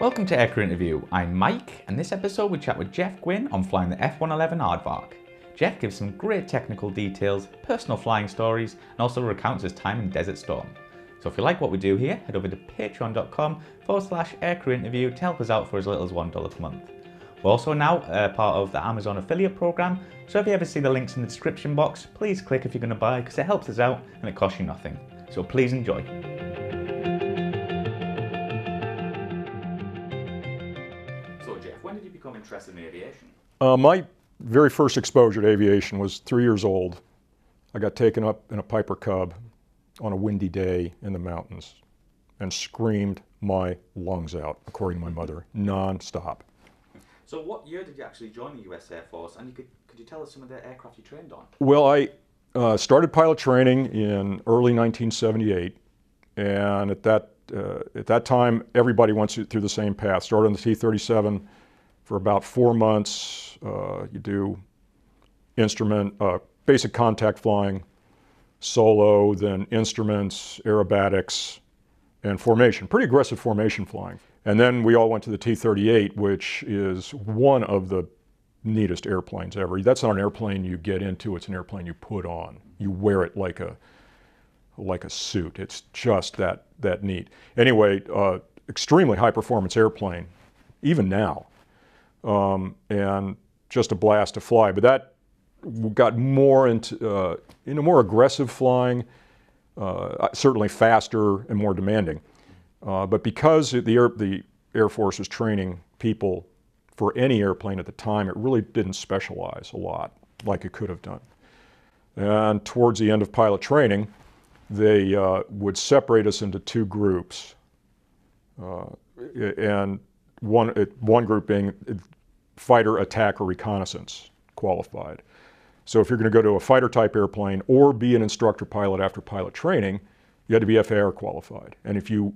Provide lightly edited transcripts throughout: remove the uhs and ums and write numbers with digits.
Welcome to Aircrew Interview. I'm Mike, and this episode we chat with Jeff Guinn on flying the F-111 Aardvark. Jeff gives some great technical details, personal flying stories, and also recounts his time in Desert Storm. So if you like what we do here, head over to patreon.com/aircrew interview to help us out for as little as $1 per month. We're also now part of the Amazon affiliate program, so if you ever see the links in the description box, please click if you're going to buy because it helps us out and it costs you nothing. So please enjoy. So Jeff, when did you become interested in aviation? My very first exposure to aviation was 3 years old. I got taken up in a Piper Cub on a windy day in the mountains and screamed my lungs out, according to my mother, non-stop. So what year did you actually join the US Air Force, and could you tell us some of the aircraft you trained on? Well, I started pilot training in early 1978, and at that time, everybody went through the same path. Started on the T-37 for about 4 months. You do instrument, basic contact flying, solo, then instruments, aerobatics, and formation. Pretty aggressive formation flying. And then we all went to the T-38, which is one of the neatest airplanes ever. That's not an airplane you get into, it's an airplane you put on. You wear it like a suit. It's just that neat. Anyway, extremely high performance airplane, even now. And just a blast to fly. But that got more into more aggressive flying, certainly faster and more demanding. But because the Air Force was training people for any airplane at the time, it really didn't specialize a lot like it could have done. And towards the end of pilot training, they would separate us into two groups, and one group being fighter, attack, or reconnaissance qualified. So if you're going to go to a fighter type airplane or be an instructor pilot after pilot training, you had to be FAR qualified. And if you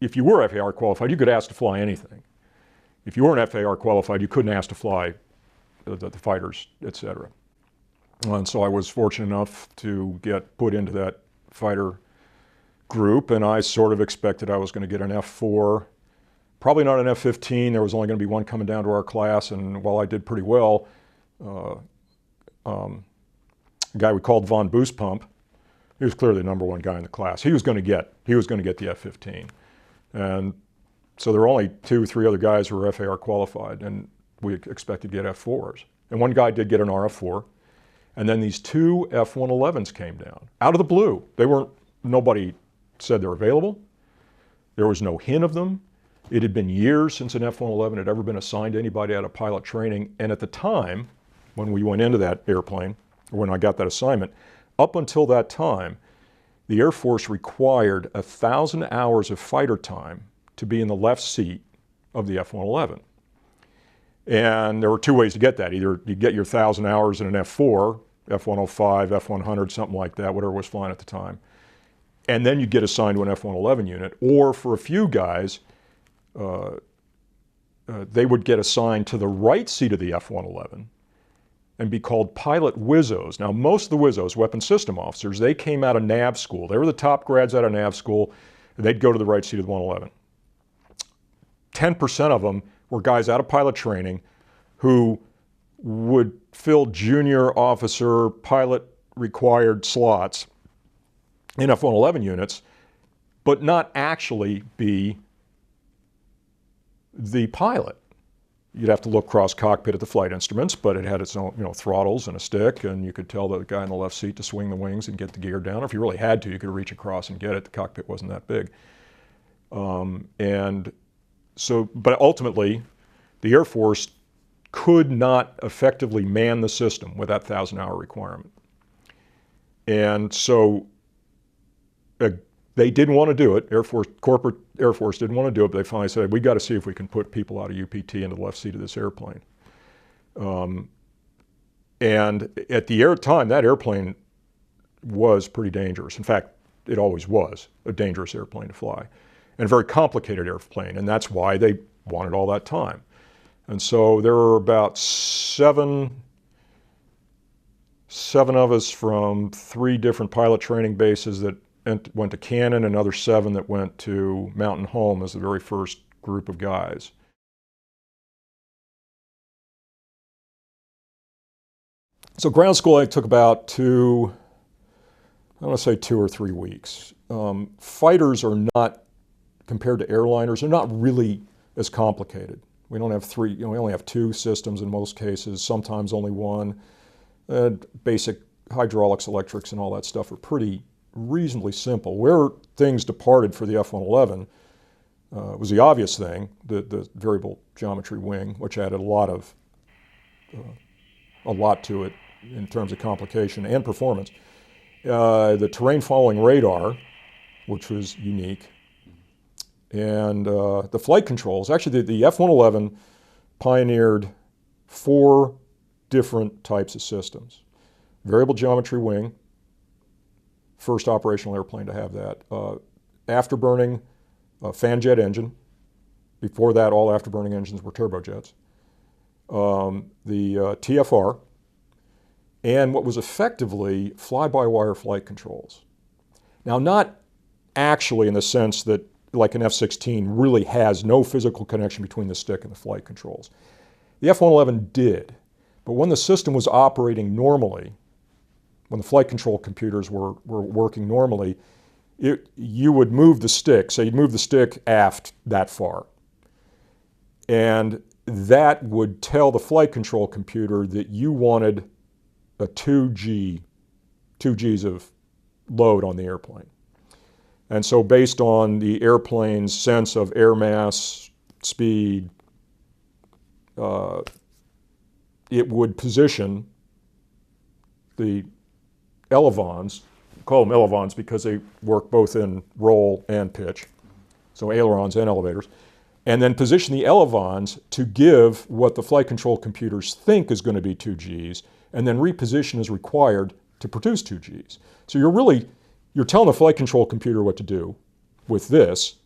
were FAR qualified, you could ask to fly anything. If you weren't FAR qualified, you couldn't ask to fly the fighters, etc. And so I was fortunate enough to get put into that fighter group, and I sort of expected I was going to get an F-4, probably not an F-15. There was only going to be one coming down to our class, and while I did pretty well, a guy we called Von Boostpump, he was clearly the #1 guy in the class. He was going to get the F-15. And so there were only 2 or 3 other guys who were FAR qualified, and we expected to get F-4s. And one guy did get an RF-4, and then these 2 F-111s came down, out of the blue. Nobody said they were available. There was no hint of them. It had been years since an F-111 had ever been assigned to anybody out of pilot training, and at the time, when we went into that airplane, or when I got that assignment, up until that time, the Air Force required 1,000 hours of fighter time to be in the left seat of the F-111. And there were 2 ways to get that. Either you get your 1,000 hours in an F-4, F-105, F-100, something like that, whatever was flying at the time, and then you get assigned to an F-111 unit. Or for a few guys, they would get assigned to the right seat of the F-111 and be called pilot wizzos. Now, most of the wizzos, weapons system officers, they came out of NAV school. They were the top grads out of NAV school, and they'd go to the right seat of the 111. 10% of them were guys out of pilot training who would fill junior officer pilot required slots in F-111 units, but not actually be the pilot. You'd have to look cross cockpit at the flight instruments, but it had its own, throttles and a stick, and you could tell the guy in the left seat to swing the wings and get the gear down. If you really had to, you could reach across and get it. The cockpit wasn't that big. But ultimately, the Air Force could not effectively man the system with that 1,000-hour requirement. And so they didn't want to do it. Corporate Air Force didn't want to do it, but they finally said, we got to see if we can put people out of UPT into the left seat of this airplane. And at the time, that airplane was pretty dangerous. In fact, it always was a dangerous airplane to fly, and a very complicated airplane, and that's why they wanted all that time. And so there were about seven of us from 3 different pilot training bases that went to Cannon, another 7 that went to Mountain Home as the very first group of guys. So ground school, I took about I want to say 2 or 3 weeks. Fighters are not, compared to airliners, they're not really as complicated. We don't have 3, we only have 2 systems in most cases, sometimes only 1. Basic hydraulics, electrics, and all that stuff are pretty reasonably simple. Where things departed for the F-111 was the obvious thing, the variable geometry wing, which added a lot to it in terms of complication and performance. The terrain following radar, which was unique, and the flight controls. Actually, the F-111 pioneered 4 different types of systems. Variable geometry wing, first operational airplane to have that. Afterburning fan jet engine. Before that, all afterburning engines were turbojets. The TFR, and what was effectively fly-by-wire flight controls. Now, not actually in the sense that, like an F-16, really has no physical connection between the stick and the flight controls. The F-111 did, but when the system was operating normally, when the flight control computers were working normally, you would move the stick, say you'd move the stick aft that far, and that would tell the flight control computer that you wanted a 2Gs of load on the airplane. And so based on the airplane's sense of air mass, speed, it would position the elevons, call them elevons because they work both in roll and pitch, so ailerons and elevators, and then position the elevons to give what the flight control computers think is going to be 2Gs, and then reposition as required to produce 2Gs. So you're telling the flight control computer what to do with this,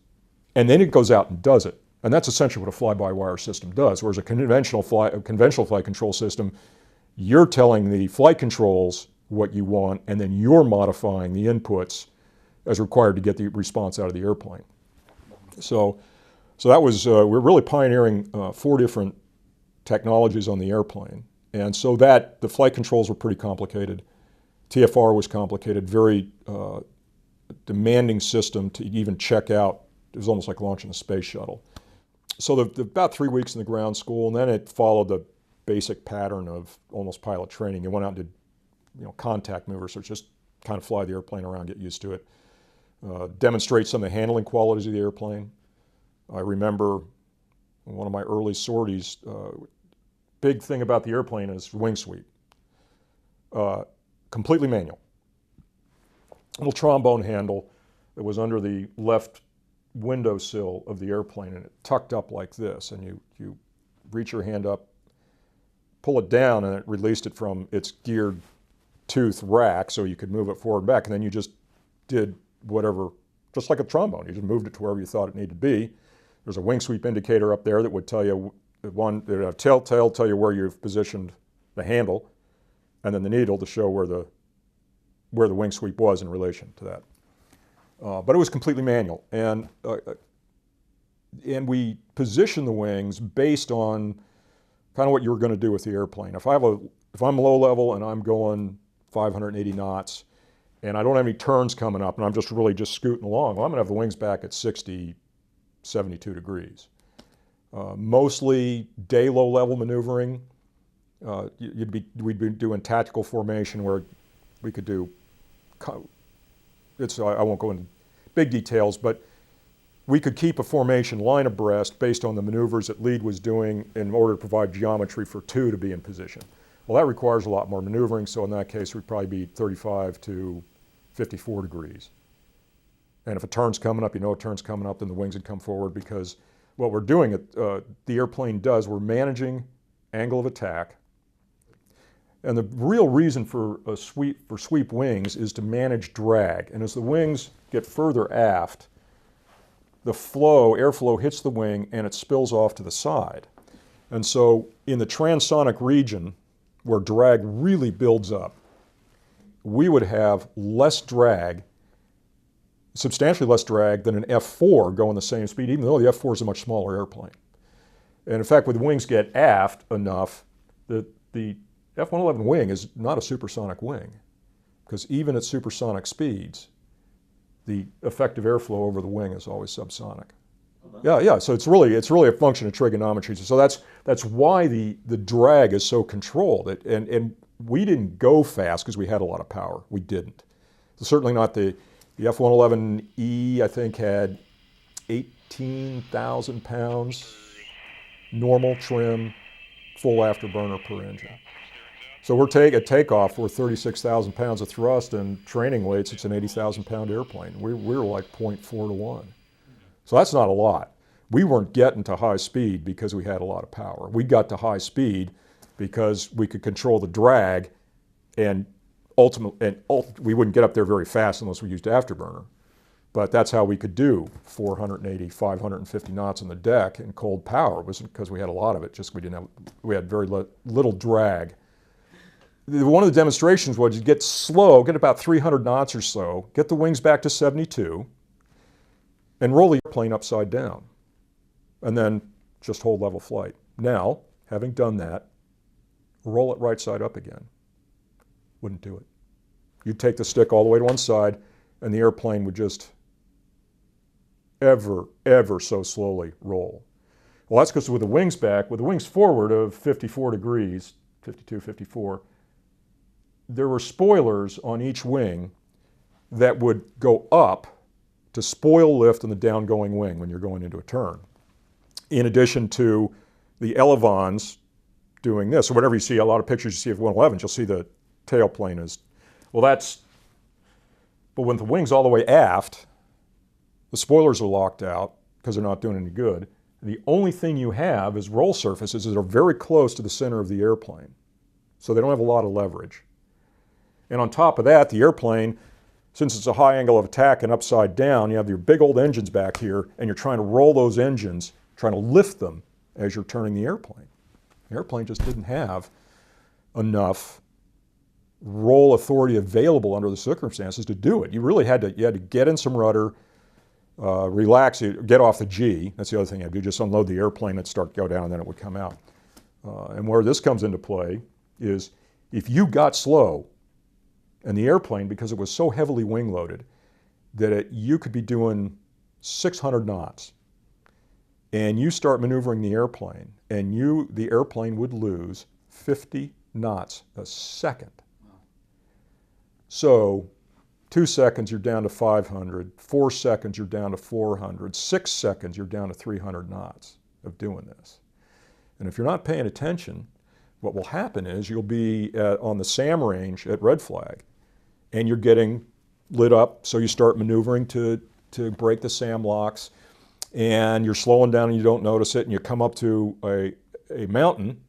and then it goes out and does it. And that's essentially what a fly-by-wire system does, whereas a conventional flight control system, you're telling the flight controls what you want, and then you're modifying the inputs as required to get the response out of the airplane. So that was, we're really pioneering 4 different technologies on the airplane. And so that the flight controls were pretty complicated. TFR was complicated, very demanding system to even check out. It was almost like launching a space shuttle. So about 3 weeks in the ground school, and then it followed the basic pattern of almost pilot training. You went out and did contact maneuvers, so just kind of fly the airplane around, get used to it. Demonstrate some of the handling qualities of the airplane. I remember one of my early sorties, big thing about the airplane is wing sweep. Completely manual. Little trombone handle that was under the left windowsill of the airplane, and it tucked up like this, and you reach your hand up, pull it down, and it released it from its geared tooth rack so you could move it forward and back, and then you just did whatever, just like a trombone. You just moved it to wherever you thought it needed to be. There's a wing sweep indicator up there that would tell you, tell you where you've positioned the handle, and then the needle to show where the wing sweep was in relation to that. But it was completely manual, and we position the wings based on kind of what you were going to do with the airplane. If I'm low level and I'm going 580 knots, and I don't have any turns coming up, and I'm just scooting along, well, I'm going to have the wings back at 60, 72 degrees. Mostly day low-level maneuvering. We'd be doing tactical formation where we could do, I won't go into big details, but we could keep a formation line abreast based on the maneuvers that lead was doing in order to provide geometry for 2 to be in position. Well, that requires a lot more maneuvering, so in that case we'd probably be 35 to 54 degrees. And if a turn's coming up, a turn's coming up, then the wings would come forward, because what we're doing, the airplane does, we're managing angle of attack. And the real reason for sweep wings is to manage drag. And as the wings get further aft, the airflow hits the wing and it spills off to the side. And so in the transonic region, where drag really builds up, we would have less drag substantially less drag than an F-4 going the same speed, even though the F-4 is a much smaller airplane. And in fact, when the wings get aft enough, the F-111 wing is not a supersonic wing, because even at supersonic speeds, the effective airflow over the wing is always subsonic. Yeah. So it's really a function of trigonometry. So that's why the drag is so controlled. And we didn't go fast because we had a lot of power. We didn't. So certainly not the F-111E. I think had 18,000 pounds normal trim, full afterburner per engine. So we're at takeoff, we're 36,000 pounds of thrust, and training weights, it's an 80,000 pound airplane. We're like 0.4 to 1. So that's not a lot. We weren't getting to high speed because we had a lot of power. We got to high speed because we could control the drag, and ultimately, we wouldn't get up there very fast unless we used afterburner. But that's how we could do 480, 550 knots on the deck in cold power. It wasn't because we had a lot of it, just we had very little drag. One of the demonstrations was you get slow, get about 300 knots or so, get the wings back to 72, and roll the airplane upside down, and then just hold level flight. Now, having done that, roll it right side up again. Wouldn't do it. You'd take the stick all the way to one side, and the airplane would just ever so slowly roll. Well, that's because with the wings back, with the wings forward of 54 degrees, 52, 54, there were spoilers on each wing that would go up to spoil lift in the downgoing wing when you're going into a turn. In addition to the elevons doing this. So whenever you see a lot of pictures you see of 111s, you'll see the tailplane is, but when the wing's all the way aft, the spoilers are locked out because they're not doing any good. The only thing you have is roll surfaces that are very close to the center of the airplane. So they don't have a lot of leverage. And on top of that, the airplane, since it's a high angle of attack and upside down, you have your big old engines back here, and you're trying to roll those engines, trying to lift them as you're turning the airplane. The airplane just didn't have enough roll authority available under the circumstances to do it. You really had to get in some rudder, relax, get off the G. That's the other thing you have to do, just unload the airplane and go down, and then it would come out. And where this comes into play is if you got slow, and the airplane, because it was so heavily wing loaded, that you could be doing 600 knots, and you start maneuvering the airplane, and the airplane would lose 50 knots a second. Wow. So 2 seconds, you're down to 500. 4 seconds, you're down to 400. 6 seconds, you're down to 300 knots of doing this. And if you're not paying attention, what will happen is you'll be on the SAM range at red flag, and you're getting lit up, so you start maneuvering to break the SAM locks, and you're slowing down and you don't notice it, and you come up to a mountain,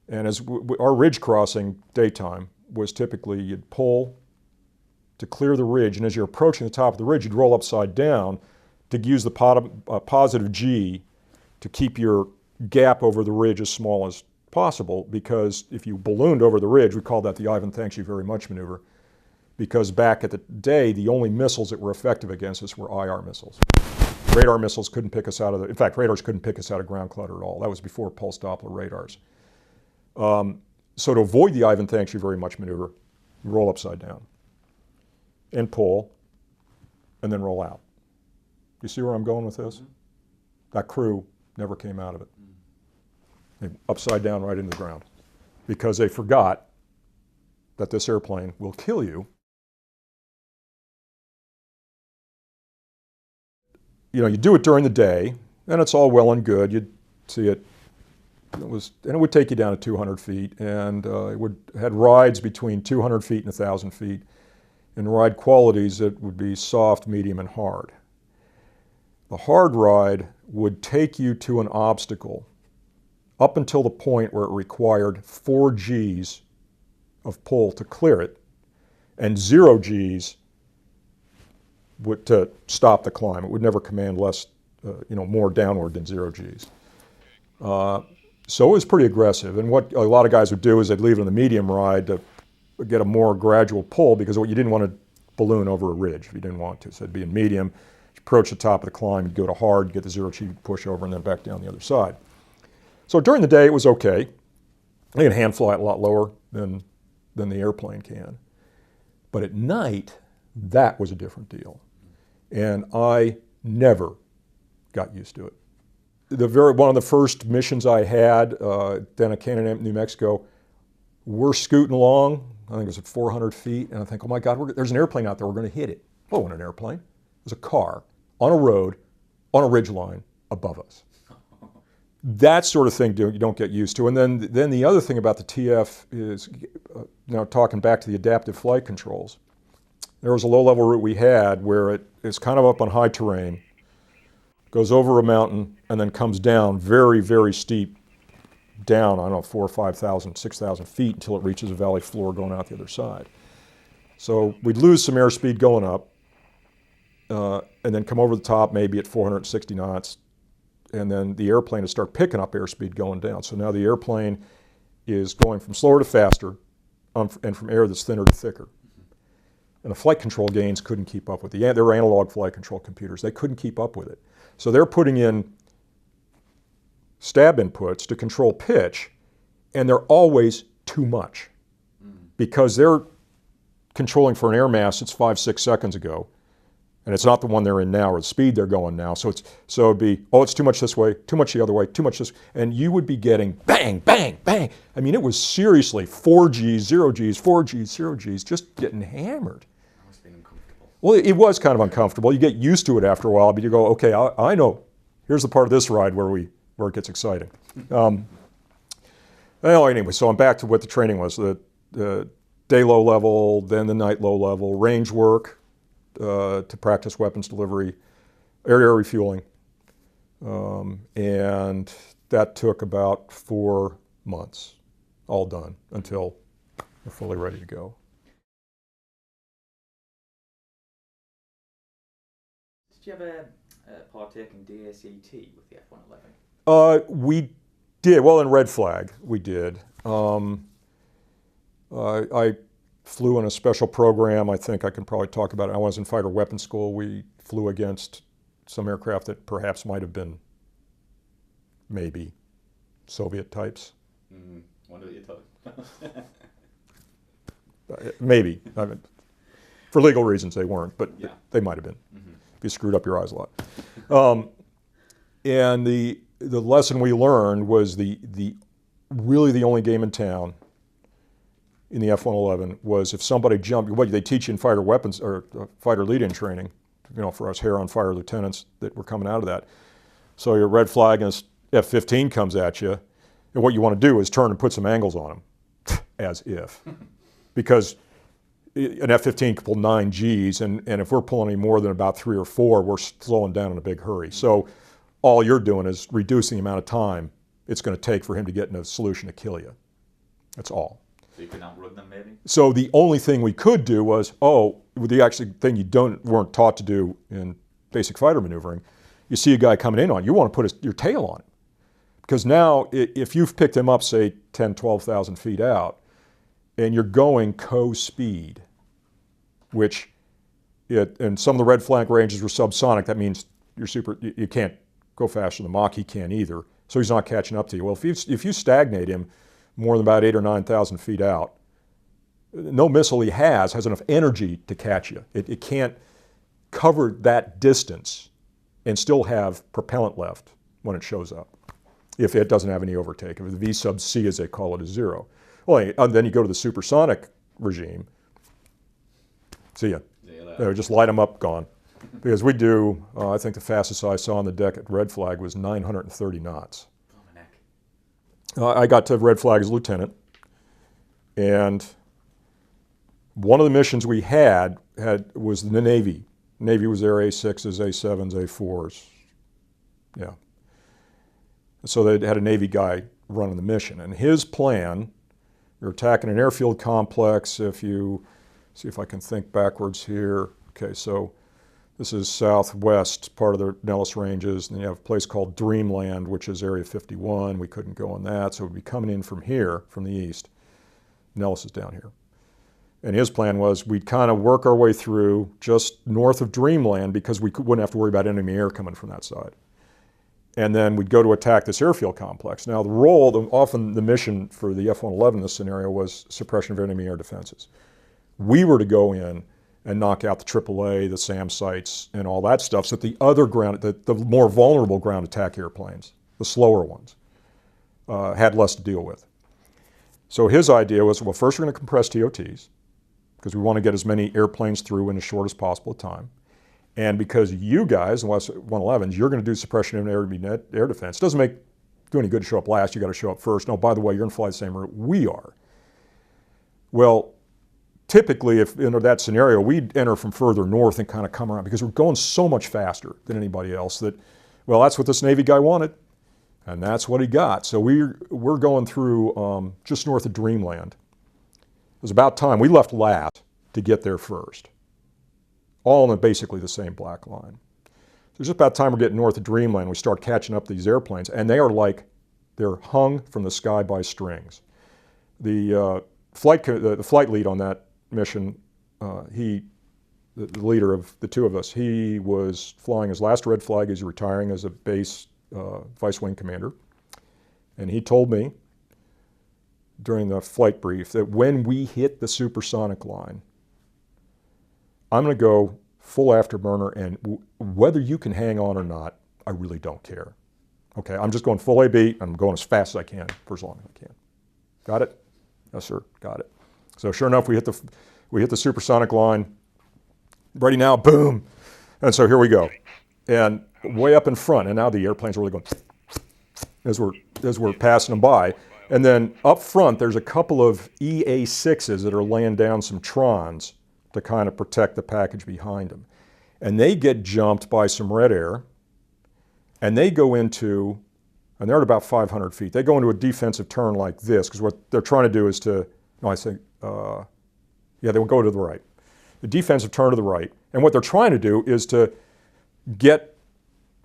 and as our ridge crossing daytime was typically you'd pull to clear the ridge, and as you're approaching the top of the ridge, you'd roll upside down to use the positive G to keep your gap over the ridge as small as possible, because if you ballooned over the ridge, we call that the Ivan thanks you very much maneuver, because back at the day, the only missiles that were effective against us were IR missiles. Radar missiles couldn't pick us out of in fact, radars couldn't pick us out of ground clutter at all. That was before pulse Doppler radars. So to avoid the Ivan thanks you very much maneuver, you roll upside down and pull, and then roll out. You see where I'm going with this? Mm-hmm. That crew never came out of it. They upside down right into the ground because they forgot that this airplane will kill you. You know, you do it during the day, and it's all well and good. You'd see it. And it would take you down to 200 feet, and had rides between 200 feet and 1,000 feet, and ride qualities that would be soft, medium, and hard. The hard ride would take you to an obstacle up until the point where it required 4 Gs of pull to clear it, and 0 Gs to stop the climb. It would never command less, more downward than 0 Gs. So it was pretty aggressive. And what a lot of guys would do is they'd leave it on the medium ride to get a more gradual pull, because what you didn't want to balloon over a ridge if you didn't want to. So it'd be in medium. You approach the top of the climb, you'd go to hard, get the zero G, push over, and then back down the other side. So during the day, it was okay. I can hand fly it a lot lower than the airplane can. But at night, that was a different deal. And I never got used to it. One of the first missions I had, down at Canyon, New Mexico, we're scooting along, I think it was at 400 feet, and I think, oh my God, there's an airplane out there, we're going to hit it. Well, it wasn't an airplane. It was a car on a road, on a ridgeline above us. That sort of thing you don't get used to. And then the other thing about the TF is, now talking back to the adaptive flight controls, there was a low-level route we had where it is kind of up on high terrain, goes over a mountain, and then comes down very, very steep, down, I don't know, 4,000 or 5,000, 6,000 feet until it reaches a valley floor going out the other side. So we'd lose some airspeed going up, and then come over the top maybe at 460 knots, and then the airplane would start picking up airspeed going down. So now the airplane is going from slower to faster, and from air that's thinner to thicker. And the flight control gains couldn't keep up with it. They were analog flight control computers. They couldn't keep up with it. So they're putting in stab inputs to control pitch, and they're always too much because they're controlling for an air mass that's 5-6 seconds ago, and it's not the one they're in now or the speed they're going now. So it'd be, oh, it's too much this way, too much the other way, too much this, and you would be getting bang, bang, bang. I mean, it was seriously 4Gs, 0Gs, 4Gs, 0Gs, just getting hammered. That must have been uncomfortable. Well, it was kind of uncomfortable. You get used to it after a while, but you go, okay, I know. Here's the part of this ride where it gets exciting. Well, anyway, so I'm back to what the training was. The day low level, then the night low level, range work to practice weapons delivery, air-to-air refueling. And that took about 4 months, all done, until we're fully ready to go. Did you ever partake in DACT with the F-111? We did. Well, in Red Flag, we did. I flew in a special program. I think I can probably talk about it. I was in fighter weapons school. We flew against some aircraft that perhaps might have been maybe Soviet types. Wonder what you thought. Maybe. I mean, for legal reasons, they weren't, but yeah, they might have been. If you screwed up your eyes a lot. And the lesson we learned was really the only game in town in the F-111 was if somebody jumped, what they teach you in fighter weapons or fighter lead-in training, for us hair-on-fire lieutenants that were coming out of that. So your red flag and F-15 comes at you, and what you want to do is turn and put some angles on them, as if. Because an F-15 can pull 9 Gs, and if we're pulling any more than about 3 or 4, we're slowing down in a big hurry. So all you're doing is reducing the amount of time it's going to take for him to get in a solution to kill you. That's all. So you can outrun them, maybe? So the only thing we could do was, the actual thing you weren't taught to do in basic fighter maneuvering, you see a guy coming in on you, want to put your tail on him. Because now, if you've picked him up, say, 10, 12,000 feet out, and you're going co-speed, which, and some of the red flank ranges were subsonic, that means you can't go faster than Mach, he can't either, so he's not catching up to you. Well, if you stagnate him more than about 8,000 or 9,000 feet out, no missile he has enough energy to catch you. It can't cover that distance and still have propellant left when it shows up, if it doesn't have any overtake. If the V sub C, as they call it, is 0. Well, and then you go to the supersonic regime, see ya. Just light them up, gone. Because we do, I think the fastest I saw on the deck at Red Flag was 930 knots. Oh, my neck. I got to Red Flag as lieutenant, and one of the missions we had was the Navy. Navy was there, A6s, A7s, A4s. Yeah. So they had a Navy guy running the mission, and his plan, you're attacking an airfield complex. If you see if I can think backwards here. Okay, so this is southwest part of the Nellis Ranges, and then you have a place called Dreamland, which is Area 51. We couldn't go on that, so we'd be coming in from here, from the east. Nellis is down here. And his plan was we'd kind of work our way through just north of Dreamland because we wouldn't have to worry about enemy air coming from that side. And then we'd go to attack this airfield complex. Now the role, often the mission for the F-111 in this scenario was suppression of enemy air defenses. We were to go in and knock out the AAA, the SAM sites, and all that stuff so that the other ground, the more vulnerable ground attack airplanes, the slower ones, had less to deal with. So his idea was, well, first we're going to compress TOTs, because we want to get as many airplanes through in as short as possible time. And because you guys, the F-111s, you're going to do suppression of air defense. It doesn't do any good to show up last, you got to show up first. No, by the way, you're going to fly the same route we are. Well, typically, if in that scenario, we'd enter from further north and kind of come around because we're going so much faster than anybody else that, well, that's what this Navy guy wanted, and that's what he got. So we're going through just north of Dreamland. It was about time. We left last to get there first, all in basically the same black line. So it's just about time we're getting north of Dreamland. We start catching up these airplanes, and they are like they're hung from the sky by strings. The flight lead on that mission, the leader of the two of us, he was flying his last red flag. He's retiring as a base vice wing commander, and he told me during the flight brief that when we hit the supersonic line, I'm going to go full afterburner, and whether you can hang on or not, I really don't care. Okay, I'm just going full AB, and I'm going as fast as I can for as long as I can. Got it? Yes, sir, got it. So sure enough, we hit the supersonic line. Ready now, boom. And so here we go. And way up in front, and now the airplanes are really going as we're passing them by. And then up front, there's a couple of EA-6s that are laying down some Trons to kind of protect the package behind them. And they get jumped by some red air, and they go into, and they're at about 500 feet, they go into a defensive turn like this, because what they're trying to do is to, no, I say, yeah, they will go to the right. The defensive turn to the right. And what they're trying to do is to get,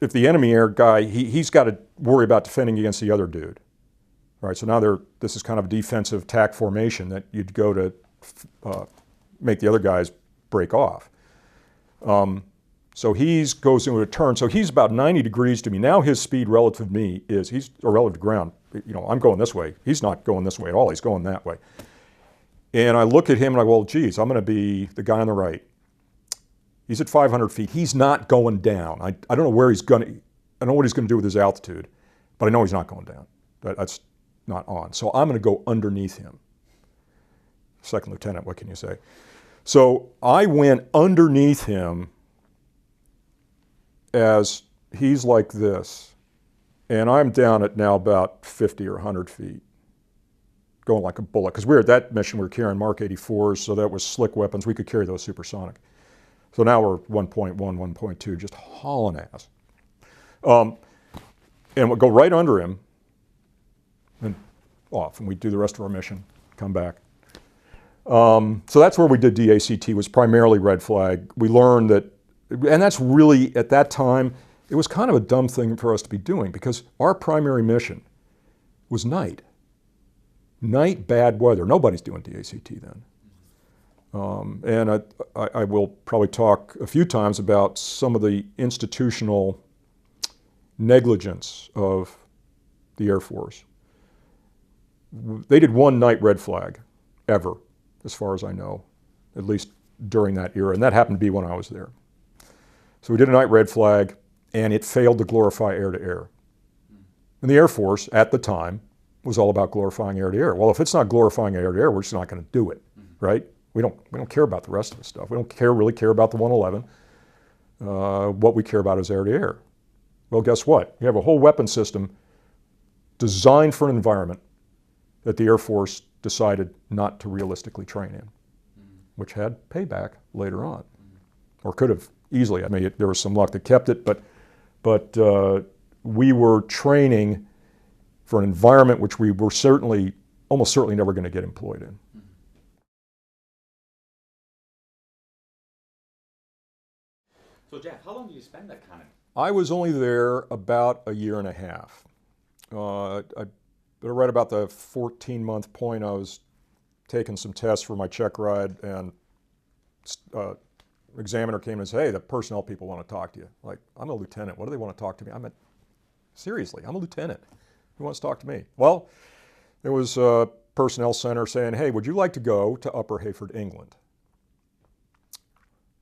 if the enemy air guy, he's got to worry about defending against the other dude. All right, so now this is kind of a defensive attack formation that you'd go to make the other guys break off. So he goes into a turn. So he's about 90 degrees to me. Now his speed relative to me or relative to ground, I'm going this way. He's not going this way at all. He's going that way. And I look at him and I go, well, geez, I'm going to be the guy on the right. He's at 500 feet. He's not going down. I don't know where he's going to, I don't know what he's going to do with his altitude, but I know he's not going down. That's not on. So I'm going to go underneath him. Second lieutenant, what can you say? So I went underneath him as he's like this, and I'm down at now about 50 or 100 feet, going like a bullet. Because at that mission, we were carrying Mark 84s, so that was slick weapons. We could carry those supersonic. So now we're 1.1, 1.2, just hauling ass. And we'll go right under him and off, and we do the rest of our mission, come back. So that's where we did DACT, was primarily red flag. We learned that, and that's really, at that time, it was kind of a dumb thing for us to be doing because our primary mission was night. Night, bad weather. Nobody's doing DACT then. And I will probably talk a few times about some of the institutional negligence of the Air Force. They did one night red flag ever, as far as I know, at least during that era, and that happened to be when I was there. So we did a night red flag, and it failed to glorify air-to-air. And the Air Force, at the time, was all about glorifying air-to-air. Well, if it's not glorifying air-to-air, we're just not going to do it, right? We don't care about the rest of the stuff. We don't really care about the 111. What we care about is air-to-air. Well, guess what? You have a whole weapon system designed for an environment that the Air Force decided not to realistically train in, which had payback later on, or could have easily. I mean, there was some luck that kept it, but we were training for an environment which we were almost certainly never going to get employed in. So Jeff, how long did you spend at Canada? I was only there about a year and a half. But right about the 14-month point, I was taking some tests for my check ride, and examiner came and said, hey, the personnel people want to talk to you. Like, I'm a lieutenant. What do they want to talk to me? I meant, seriously, I'm a lieutenant. Who wants to talk to me? Well, there was a personnel center saying, hey, would you like to go to Upper Heyford, England?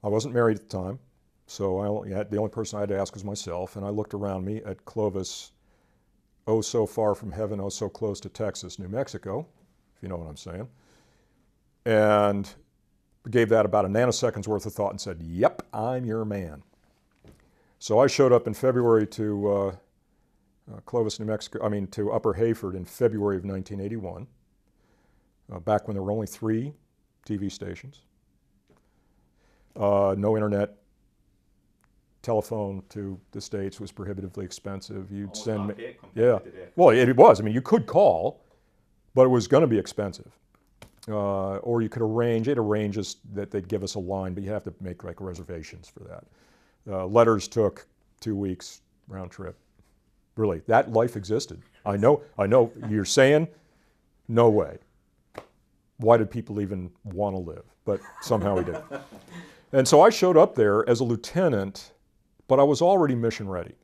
I wasn't married at the time, so the only person I had to ask was myself, and I looked around me at Clovis, oh so far from heaven, oh so close to Texas, New Mexico, if you know what I'm saying, and gave that about a nanosecond's worth of thought and said, yep, I'm your man. So I showed up in February to Clovis, New Mexico, to Upper Heyford in February of 1981, back when there were only 3 TV stations. No internet. Telephone to the States was prohibitively expensive. You'd send me, yeah. Well, it was. I mean, you could call, but it was going to be expensive. Or you could arrange. It arranges that they'd give us a line, but you have to make like reservations for that. Letters took 2 weeks round trip. Really, that life existed. I know. You're saying, no way. Why did people even want to live? But somehow we did. And so I showed up there as a lieutenant, but I was already mission ready.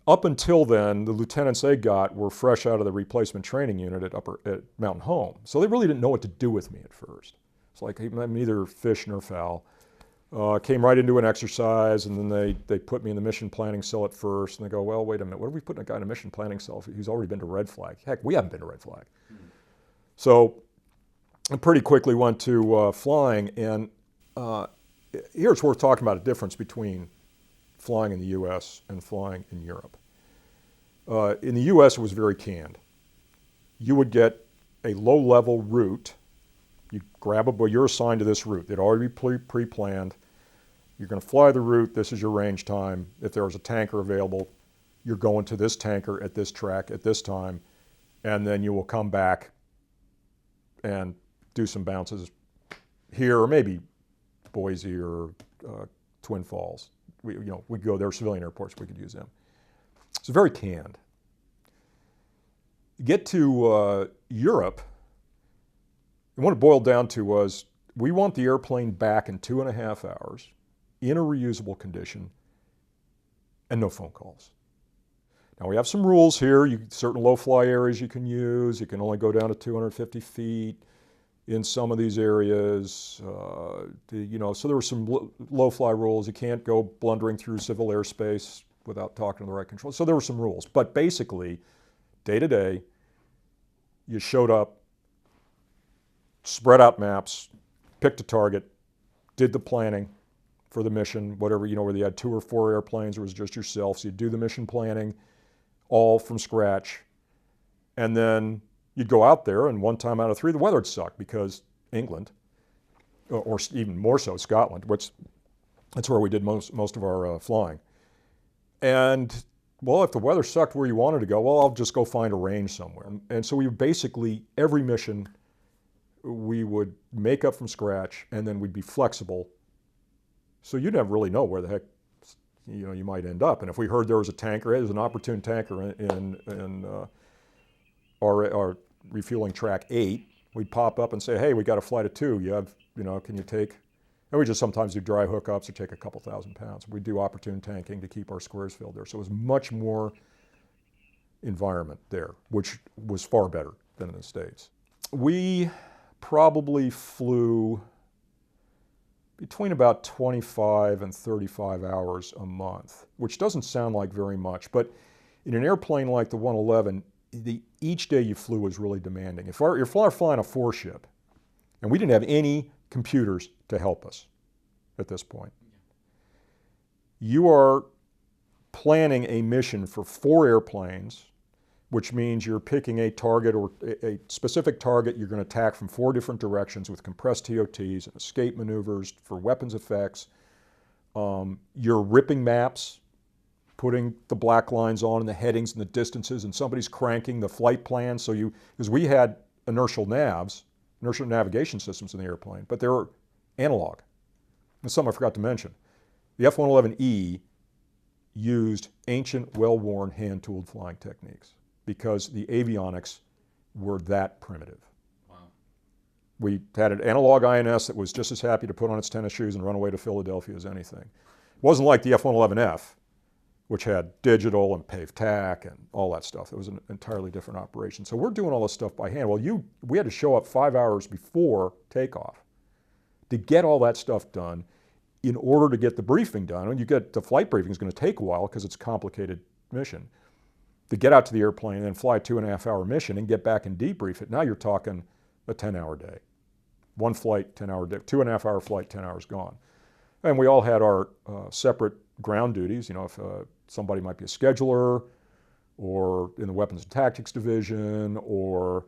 Up until then, the lieutenants they got were fresh out of the replacement training unit at Mountain Home. So they really didn't know what to do with me at first. It's like, I'm neither fish nor fowl. Came right into an exercise, and then they put me in the mission planning cell at first, and they go, well, wait a minute, what are we putting a guy in a mission planning cell who's already been to Red Flag? Heck, we haven't been to Red Flag. So I pretty quickly went to flying, and here it's worth talking about a difference between flying in the U.S. and flying in Europe. In the U.S., it was very canned. You would get a low-level route. You grab you're assigned to this route. It'd already be pre-planned. You're going to fly the route. This is your range time. If there was a tanker available, you're going to this tanker at this track at this time, and then you will come back and do some bounces here, or maybe Boise or Twin Falls. We go there, civilian airports, we could use them. It's very canned. You get to Europe, and what it boiled down to was, we want the airplane back in 2.5 hours, in a reusable condition, and no phone calls. Now we have some rules here. Certain low-fly areas you can use. You can only go down to 250 feet. In some of these areas, so there were some low-fly rules. You can't go blundering through civil airspace without talking to the right control. So there were some rules. But basically, day to day, you showed up, spread out maps, picked a target, did the planning for the mission, whatever, whether you had 2 or 4 airplanes or it was just yourself. So you'd do the mission planning all from scratch. And then you'd go out there, and 1 time out of 3, the weather would suck, because England, or even more so Scotland, that's where we did most of our flying. And, well, if the weather sucked where you wanted to go, well, I'll just go find a range somewhere. And so we basically, every mission, we would make up from scratch, and then we'd be flexible. So you'd never really know where the heck you might end up. And if we heard there was a tanker, there's an opportune tanker in our refueling track 8, we'd pop up and say, hey, we got a flight of 2. Can you take? And we just sometimes do dry hookups or take a couple thousand pounds. We do opportune tanking to keep our squares filled there. So it was much more environment there, which was far better than in the States. We probably flew between about 25 and 35 hours a month, which doesn't sound like very much, but in an airplane like the 111, each day you flew was really demanding. If you're flying a 4-ship, and we didn't have any computers to help us at this point, you are planning a mission for 4 airplanes, which means you're picking a target, or a specific target you're going to attack from 4 different directions with compressed TOTs and escape maneuvers for weapons effects. You're ripping maps, putting the black lines on and the headings and the distances, and somebody's cranking the flight plan. Because we had inertial navigation systems in the airplane, but they were analog. And something I forgot to mention. The F-111E used ancient, well-worn, hand-tooled flying techniques, because the avionics were that primitive. Wow. We had an analog INS that was just as happy to put on its tennis shoes and run away to Philadelphia as anything. It wasn't like the F-111F, which had digital and paved tack and all that stuff. It was an entirely different operation. So we're doing all this stuff by hand. Well, we had to show up 5 hours before takeoff to get all that stuff done in order to get the briefing done. And the flight briefing is going to take a while because it's a complicated mission. To get out to the airplane and then fly a 2.5-hour mission and get back and debrief it, now you're talking a 10-hour day. One flight, 10-hour day, 2.5-hour flight, 10 hours gone. And we all had our separate ground duties. You know, if somebody might be a scheduler, or in the Weapons and Tactics Division, or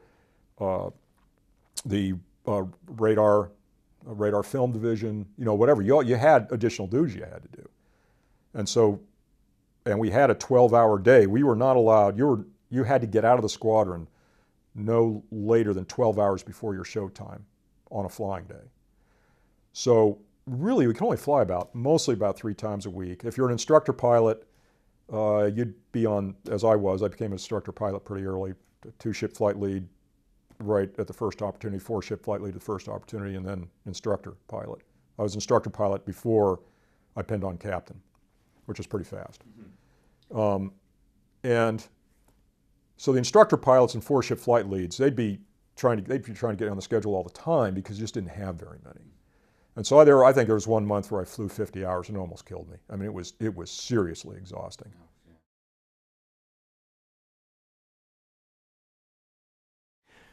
the radar film division, you know, whatever. You had additional duties you had to do. And we had a 12-hour day. We were not allowed, you had to get out of the squadron no later than 12 hours before your show time on a flying day. So really, we can only fly mostly about 3 times a week. If you're an instructor pilot, you'd be on, as I became an instructor pilot pretty early, 2-ship flight lead right at the first opportunity, 4-ship flight lead at the first opportunity, and then instructor pilot. I was instructor pilot before I pinned on captain, which was pretty fast. And so the instructor pilots and 4-ship flight leads, they'd be trying to get on the schedule all the time because you just didn't have very many. And so I think there was one month where I flew 50 hours and it almost killed me. I mean, it was seriously exhausting.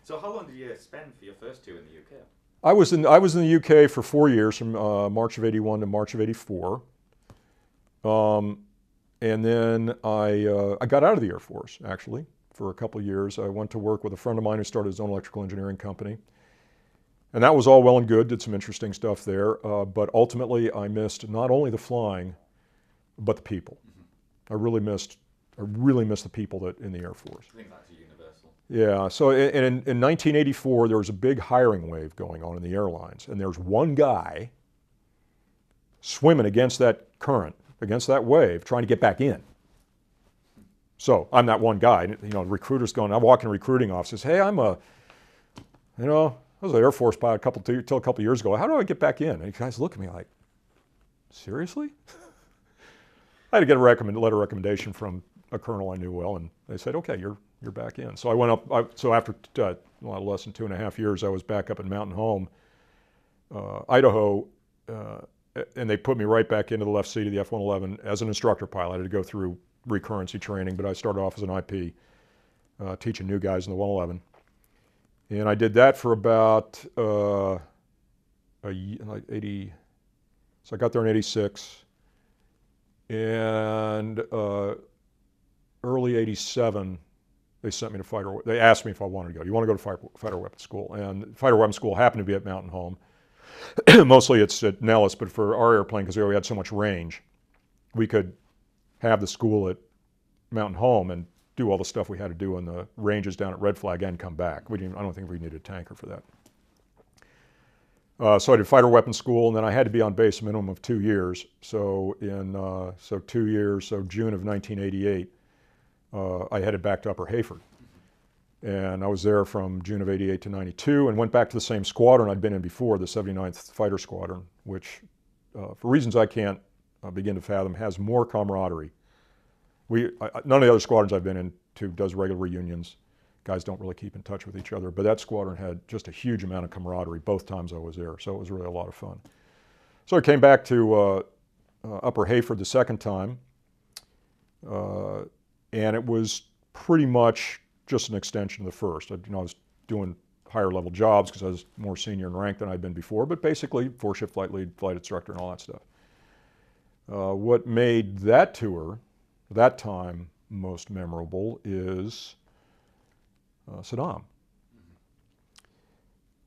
So how long did you spend for your first 2 in the UK? I was in the UK for 4 years, from March of '81 to March of '84. And then I got out of the Air Force, actually, for a couple of years. I went to work with a friend of mine who started his own electrical engineering company. And that was all well and good, did some interesting stuff there. But ultimately, I missed not only the flying, but the people. I really missed the people in the Air Force. I think that's universal. Yeah, so in 1984, there was a big hiring wave going on in the airlines. And there's one guy swimming against that current, against that wave, trying to get back in. So I'm that one guy. You know, recruiters going, I walk in recruiting offices, hey, I was an Air Force pilot till a couple years ago. How do I get back in? And you guys look at me like, seriously? I had to get a letter of recommendation from a colonel I knew well, and they said, okay, you're back in. So I went up, so after less than 2.5 years, I was back up in Mountain Home, Idaho, and they put me right back into the left seat of the F-111 as an instructor pilot. I had to go through recurrency training, but I started off as an IP, teaching new guys in the 111. And I did that for about a year, like 80, so I got there in 86. And early 87, they sent me to they asked me if I wanted to go. Do you want to go to fighter weapons school? And fighter weapons school happened to be at Mountain Home. Mostly it's at Nellis, but for our airplane, because we had so much range, we could have the school at Mountain Home and do all the stuff we had to do on the ranges down at Red Flag and come back. I don't think we needed a tanker for that. So I did fighter weapons school, and then I had to be on base a minimum of 2 years. So in 2 years, so June of 1988, I headed back to Upper Heyford. And I was there from June of '88 to '92, and went back to the same squadron I'd been in before, the 79th Fighter Squadron, which, for reasons I can't begin to fathom, has more camaraderie. None of the other squadrons I've been into does regular reunions. Guys don't really keep in touch with each other, but that squadron had just a huge amount of camaraderie both times I was there, so it was really a lot of fun. So I came back to Upper Heyford the second time, and it was pretty much just an extension of the first. I was doing higher level jobs because I was more senior in rank than I'd been before, but basically 4-ship flight lead, flight instructor, and all that stuff. What made that tour, that time, most memorable is Saddam.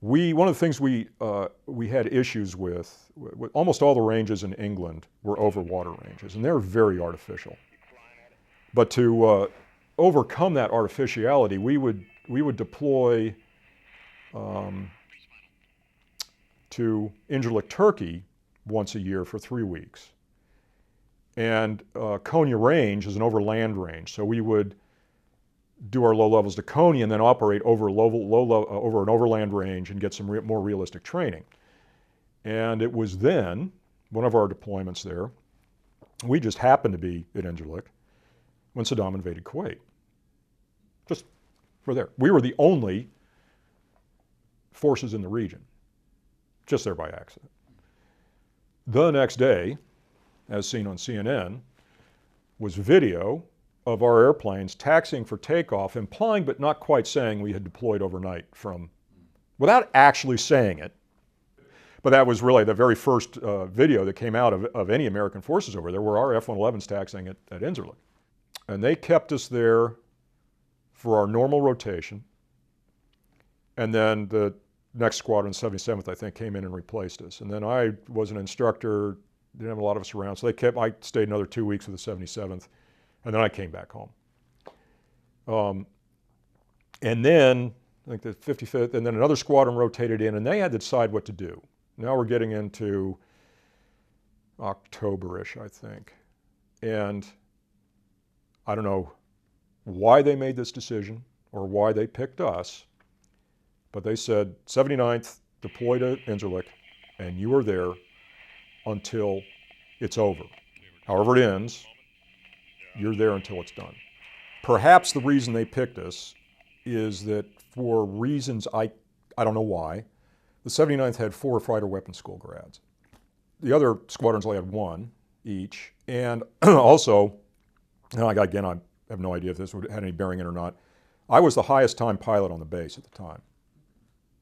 One of the things we had issues with almost all the ranges in England were over water ranges, and they're very artificial. But to overcome that artificiality, we would deploy to Incirlik, Turkey once a year for 3 weeks. And Konya Range is an overland range, so we would do our low levels to Coney and then operate over over an overland range and get some more realistic training. And it was then, one of our deployments there, we just happened to be at Incirlik when Saddam invaded Kuwait. Just we're there. We were the only forces in the region, just there by accident. The next day, as seen on CNN, was video of our airplanes taxiing for takeoff, implying but not quite saying we had deployed overnight from, without actually saying it. But that was really the very first video that came out of any American forces over there, were our F-111s taxiing at Incirlik. And they kept us there for our normal rotation. And then the next squadron, 77th, I think, came in and replaced us. And then I was an instructor, didn't have a lot of us around, so I stayed another 2 weeks with the 77th, and then I came back home. And then, I think the 55th, and then another squadron rotated in, and they had to decide what to do. Now we're getting into October-ish, I think. And I don't know why they made this decision or why they picked us, but they said 79th deploy to Incirlik, and you are there until it's over. However it ends, you're there until it's done. Perhaps the reason they picked us is that for reasons I don't know why, the 79th had 4 fighter weapons school grads. The other squadrons only had 1 each, and also, again, I have no idea if this had any bearing in it or not, I was the highest time pilot on the base at the time.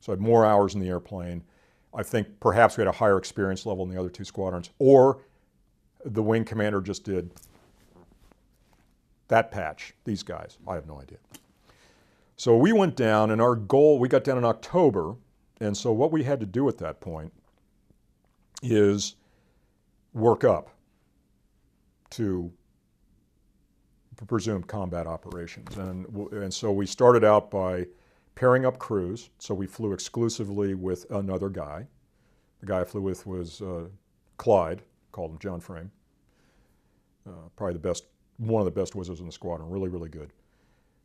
So I had more hours in the airplane. I think perhaps we had a higher experience level in the other 2 squadrons, or the wing commander just did that patch, these guys. I have no idea. So we went down, and our goal, we got down in October, and so what we had to do at that point is work up to presumed combat operations. And so we started out by pairing up crews. So we flew exclusively with another guy. The guy I flew with was Clyde, called him John Frame. Probably one of the best whizzers in the squadron, really, really good.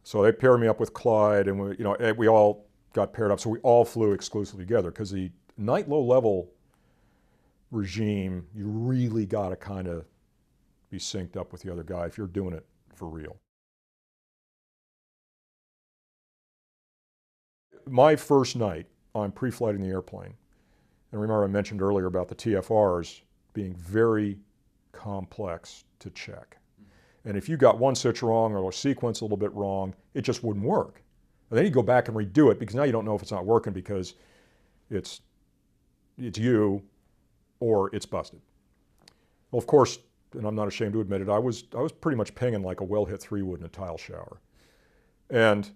So they paired me up with Clyde, and we all got paired up. So we all flew exclusively together, because the night low-level regime, you really got to kind of be synced up with the other guy if you're doing it for real. My first night, I'm pre-flighting the airplane. And remember I mentioned earlier about the TFRs being very complex to check. And if you got one switch wrong or a sequence a little bit wrong, it just wouldn't work. And then you go back and redo it, because now you don't know if it's not working because it's you or it's busted. Well, of course, and I'm not ashamed to admit it, I was pretty much pinging like a well-hit 3 wood in a tile shower. And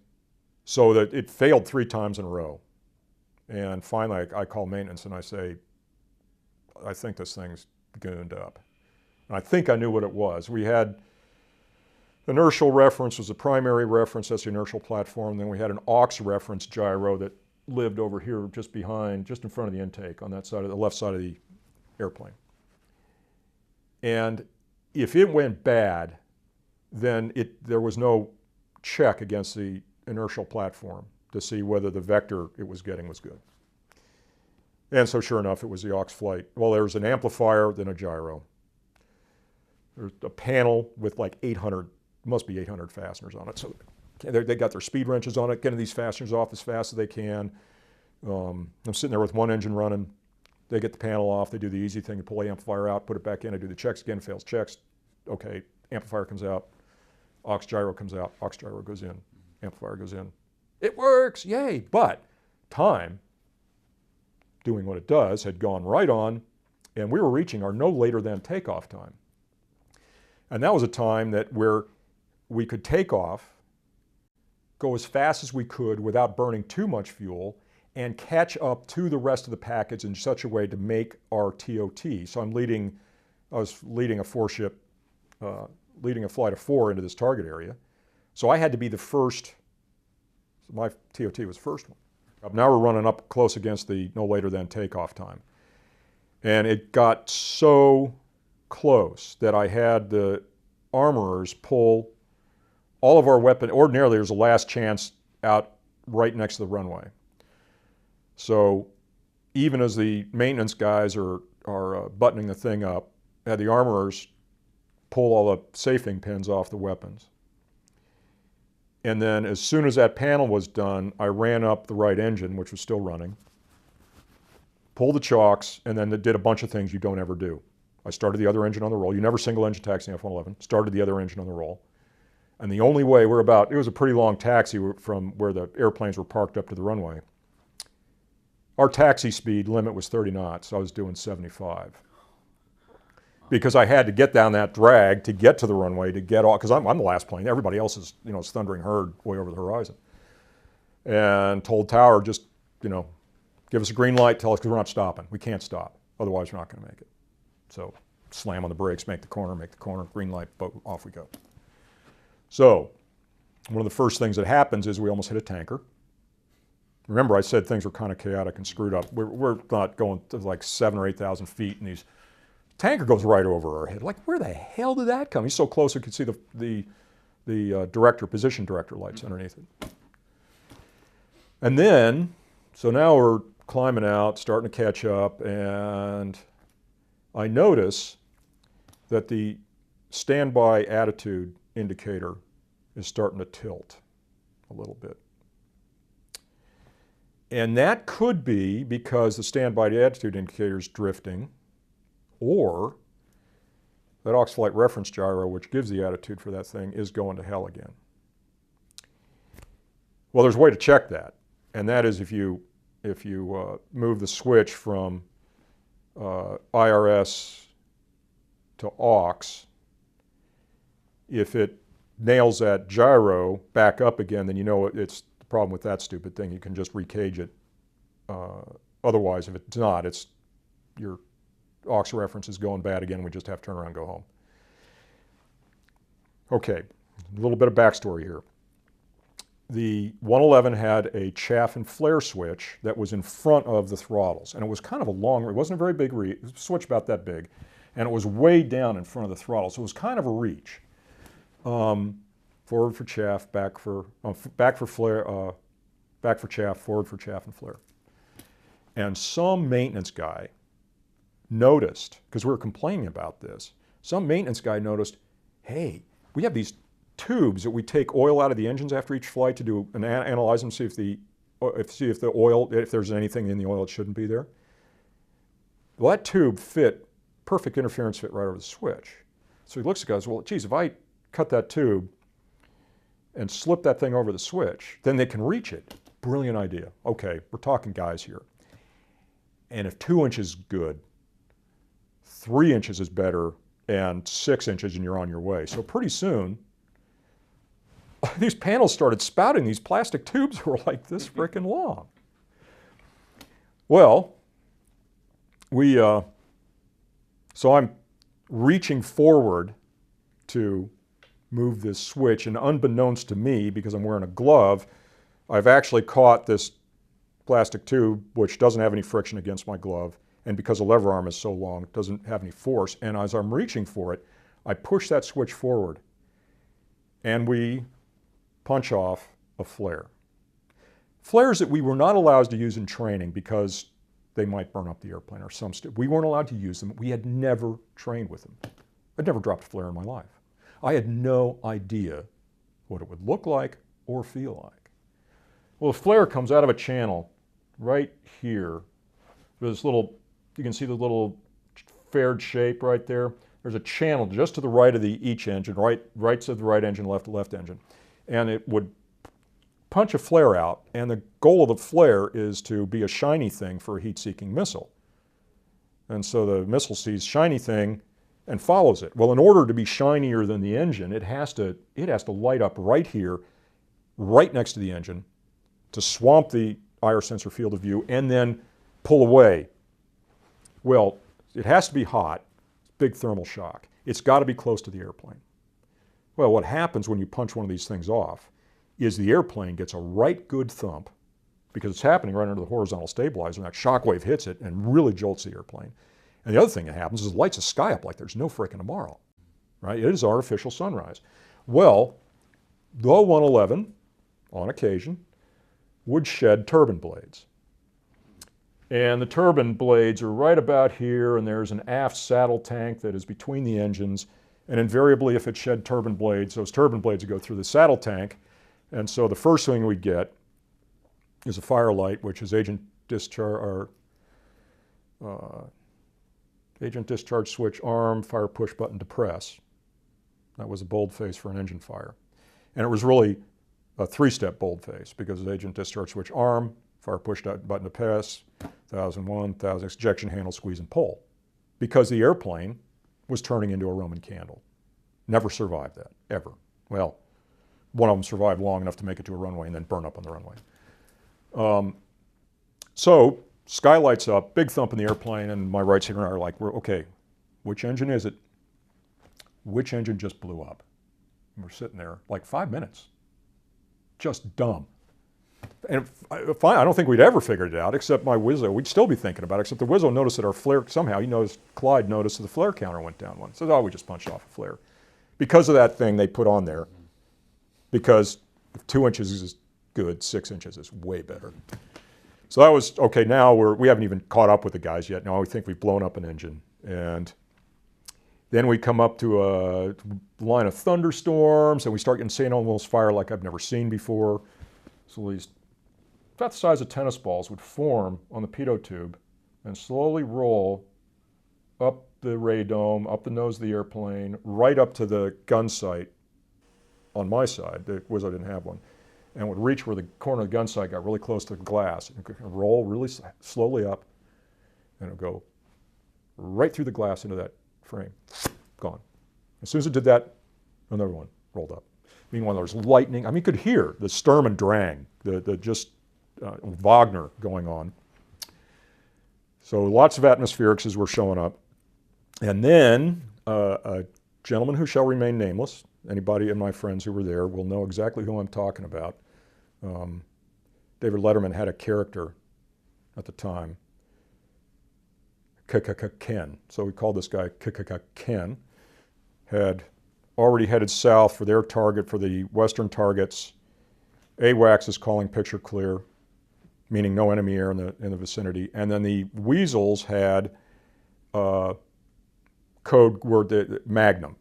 so that it failed 3 times in a row. And finally I call maintenance and I say, I think this thing's gooned up. And I think I knew what it was. We had inertial reference was the primary reference, that's the inertial platform. Then we had an aux reference gyro that lived over here just behind, just in front of the intake on that side of the left side of the airplane. And if it went bad, then there was no check against the inertial platform to see whether the vector it was getting was good. And so sure enough, it was the aux flight. Well, there was an amplifier, then a gyro. There's a panel with like 800, must be 800 fasteners on it. So they got their speed wrenches on it, getting these fasteners off as fast as they can. I'm sitting there with one engine running. They get the panel off, they do the easy thing, they pull the amplifier out, put it back in, I do the checks again, fails checks. Okay, amplifier comes out, aux gyro comes out, aux gyro goes in, amplifier goes in. It works, yay! But time, doing what it does, had gone right on, and we were reaching our no later than takeoff time. And that was a time where we could take off, go as fast as we could without burning too much fuel, and catch up to the rest of the package in such a way to make our TOT. So I was leading a 4-ship, leading a flight of 4 into this target area. So I had to be the first, my TOT was the first one. Now we're running up close against the no later than takeoff time. And it got so close that I had the armorers pull all of our weapon, ordinarily there's a last chance out right next to the runway. So even as the maintenance guys are buttoning the thing up, had the armorers pull all the safing pins off the weapons. And then as soon as that panel was done, I ran up the right engine, which was still running, pulled the chocks, and then did a bunch of things you don't ever do. I started the other engine on the roll. You never single engine taxi in F-111. Started the other engine on the roll. And the only way, it was a pretty long taxi from where the airplanes were parked up to the runway. Our taxi speed limit was 30 knots. I was doing 75. Because I had to get down that drag to get to the runway, to get off, because I'm the last plane. Everybody else is, is thundering herd way over the horizon. And told Tower, just, give us a green light, tell us, because we're not stopping. We can't stop. Otherwise, we're not going to make it. So slam on the brakes, make the corner, green light, off we go. So one of the first things that happens is we almost hit a tanker. Remember, I said things were kind of chaotic and screwed up. We're not going to like 7,000 or 8,000 feet, and these tanker goes right over our head. Like, where the hell did that come? He's so close you could see the position director lights underneath it. And then, so now we're climbing out, starting to catch up, and I notice that the standby attitude indicator is starting to tilt a little bit. And that could be because the standby attitude indicator is drifting, or that aux flight reference gyro, which gives the attitude for that thing, is going to hell again. Well, there's a way to check that, and that is if you move the switch from IRS to aux, if it nails that gyro back up again, then it's the problem with that stupid thing. You can just recage it. Otherwise, if it's not, your aux reference is going bad again. We just have to turn around and go home. Okay, a little bit of backstory here. The 111 had a chaff and flare switch that was in front of the throttles, and it was kind of a long, it wasn't a very big reach, it was a switch about that big, and it was way down in front of the throttle, so it was kind of a reach. Forward for chaff, back for flare, back for chaff, forward for chaff and flare. And some maintenance guy noticed, because we were complaining about this, some maintenance guy noticed, hey, we have these tubes that we take oil out of the engines after each flight to do and analyze them, see if the oil, if there's anything in the oil that shouldn't be there. Well, that tube fit, perfect interference fit right over the switch. So he looks and goes, well, geez, if I cut that tube and slip that thing over the switch, then they can reach it. Brilliant idea. Okay, we're talking guys here. And if 2 inches is good, 3 inches is better, and 6 inches and you're on your way. So pretty soon, these panels started spouting these plastic tubes that were like this frickin' long. Well, so I'm reaching forward to move this switch, and unbeknownst to me, because I'm wearing a glove, I've actually caught this plastic tube, which doesn't have any friction against my glove, and because the lever arm is so long, it doesn't have any force, and as I'm reaching for it, I push that switch forward, and we punch off a flare. Flares that we were not allowed to use in training because they might burn up the airplane or we weren't allowed to use them. We had never trained with them. I'd never dropped a flare in my life. I had no idea what it would look like or feel like. Well, a flare comes out of a channel right here. There's little, you can see the little faired shape right there. There's a channel just to the right of each engine, right to the right engine, left to left engine. And it would punch a flare out, and the goal of the flare is to be a shiny thing for a heat-seeking missile. And so the missile sees shiny thing and follows it. Well, in order to be shinier than the engine, it has to light up right here, right next to the engine, to swamp the IR sensor field of view and then pull away. Well, it has to be hot, big thermal shock. It's got to be close to the airplane. Well, what happens when you punch one of these things off is the airplane gets a right good thump, because it's happening right under the horizontal stabilizer, and that shock wave hits it and really jolts the airplane. And the other thing that happens is it lights the sky up like there's no frickin' tomorrow, right? It is artificial sunrise. Well, the 111, on occasion, would shed turbine blades. And the turbine blades are right about here, and there's an aft saddle tank that is between the engines. And invariably, if it shed turbine blades, those turbine blades would go through the saddle tank. And so the first thing we get is a fire light, which is agent discharge switch arm, fire push button to press. That was a boldface for an engine fire. And it was really a three-step boldface because of agent discharge switch arm, fire push button to press, 1001, 1000 ejection handle, squeeze and pull. Because the airplane was turning into a Roman candle. Never survived that, ever. Well, one of them survived long enough to make it to a runway and then burn up on the runway. So skylights up, big thump in the airplane, and my right singer and I are like, okay, which engine is it? Which engine just blew up? And we're sitting there like 5 minutes, just dumb. And I don't think we'd ever figured it out, except my Wizzo. We'd still be thinking about it, except the Wizzo noticed that our flare, somehow he noticed, Clyde noticed that the flare counter went down one. So, oh, we just punched off a flare. Because of that thing they put on there, because 2 inches is good, 6 inches is way better. So that was, okay, now we haven't even caught up with the guys yet. Now we think we've blown up an engine. And then we come up to a line of thunderstorms, and we start getting St. Elmo's fire like I've never seen before. So these, about the size of tennis balls, would form on the pitot tube and slowly roll up the radome, up the nose of the airplane, right up to the gun sight on my side. The Wizzo didn't have one. And would reach where the corner of the gun sight got really close to the glass and roll really slowly up, and it would go right through the glass into that frame. Gone. As soon as it did that, another one rolled up. Meanwhile, there was lightning. I mean, you could hear the Sturm and Drang, Wagner going on. So lots of atmospherics were showing up. And then a gentleman who shall remain nameless, anybody of my friends who were there will know exactly who I'm talking about. David Letterman had a character at the time, Ken. So we called this guy Ken. Had already headed south for their target, for the western targets. AWACS is calling picture clear, meaning no enemy air in the vicinity. And then the Weasels had code word Magnum.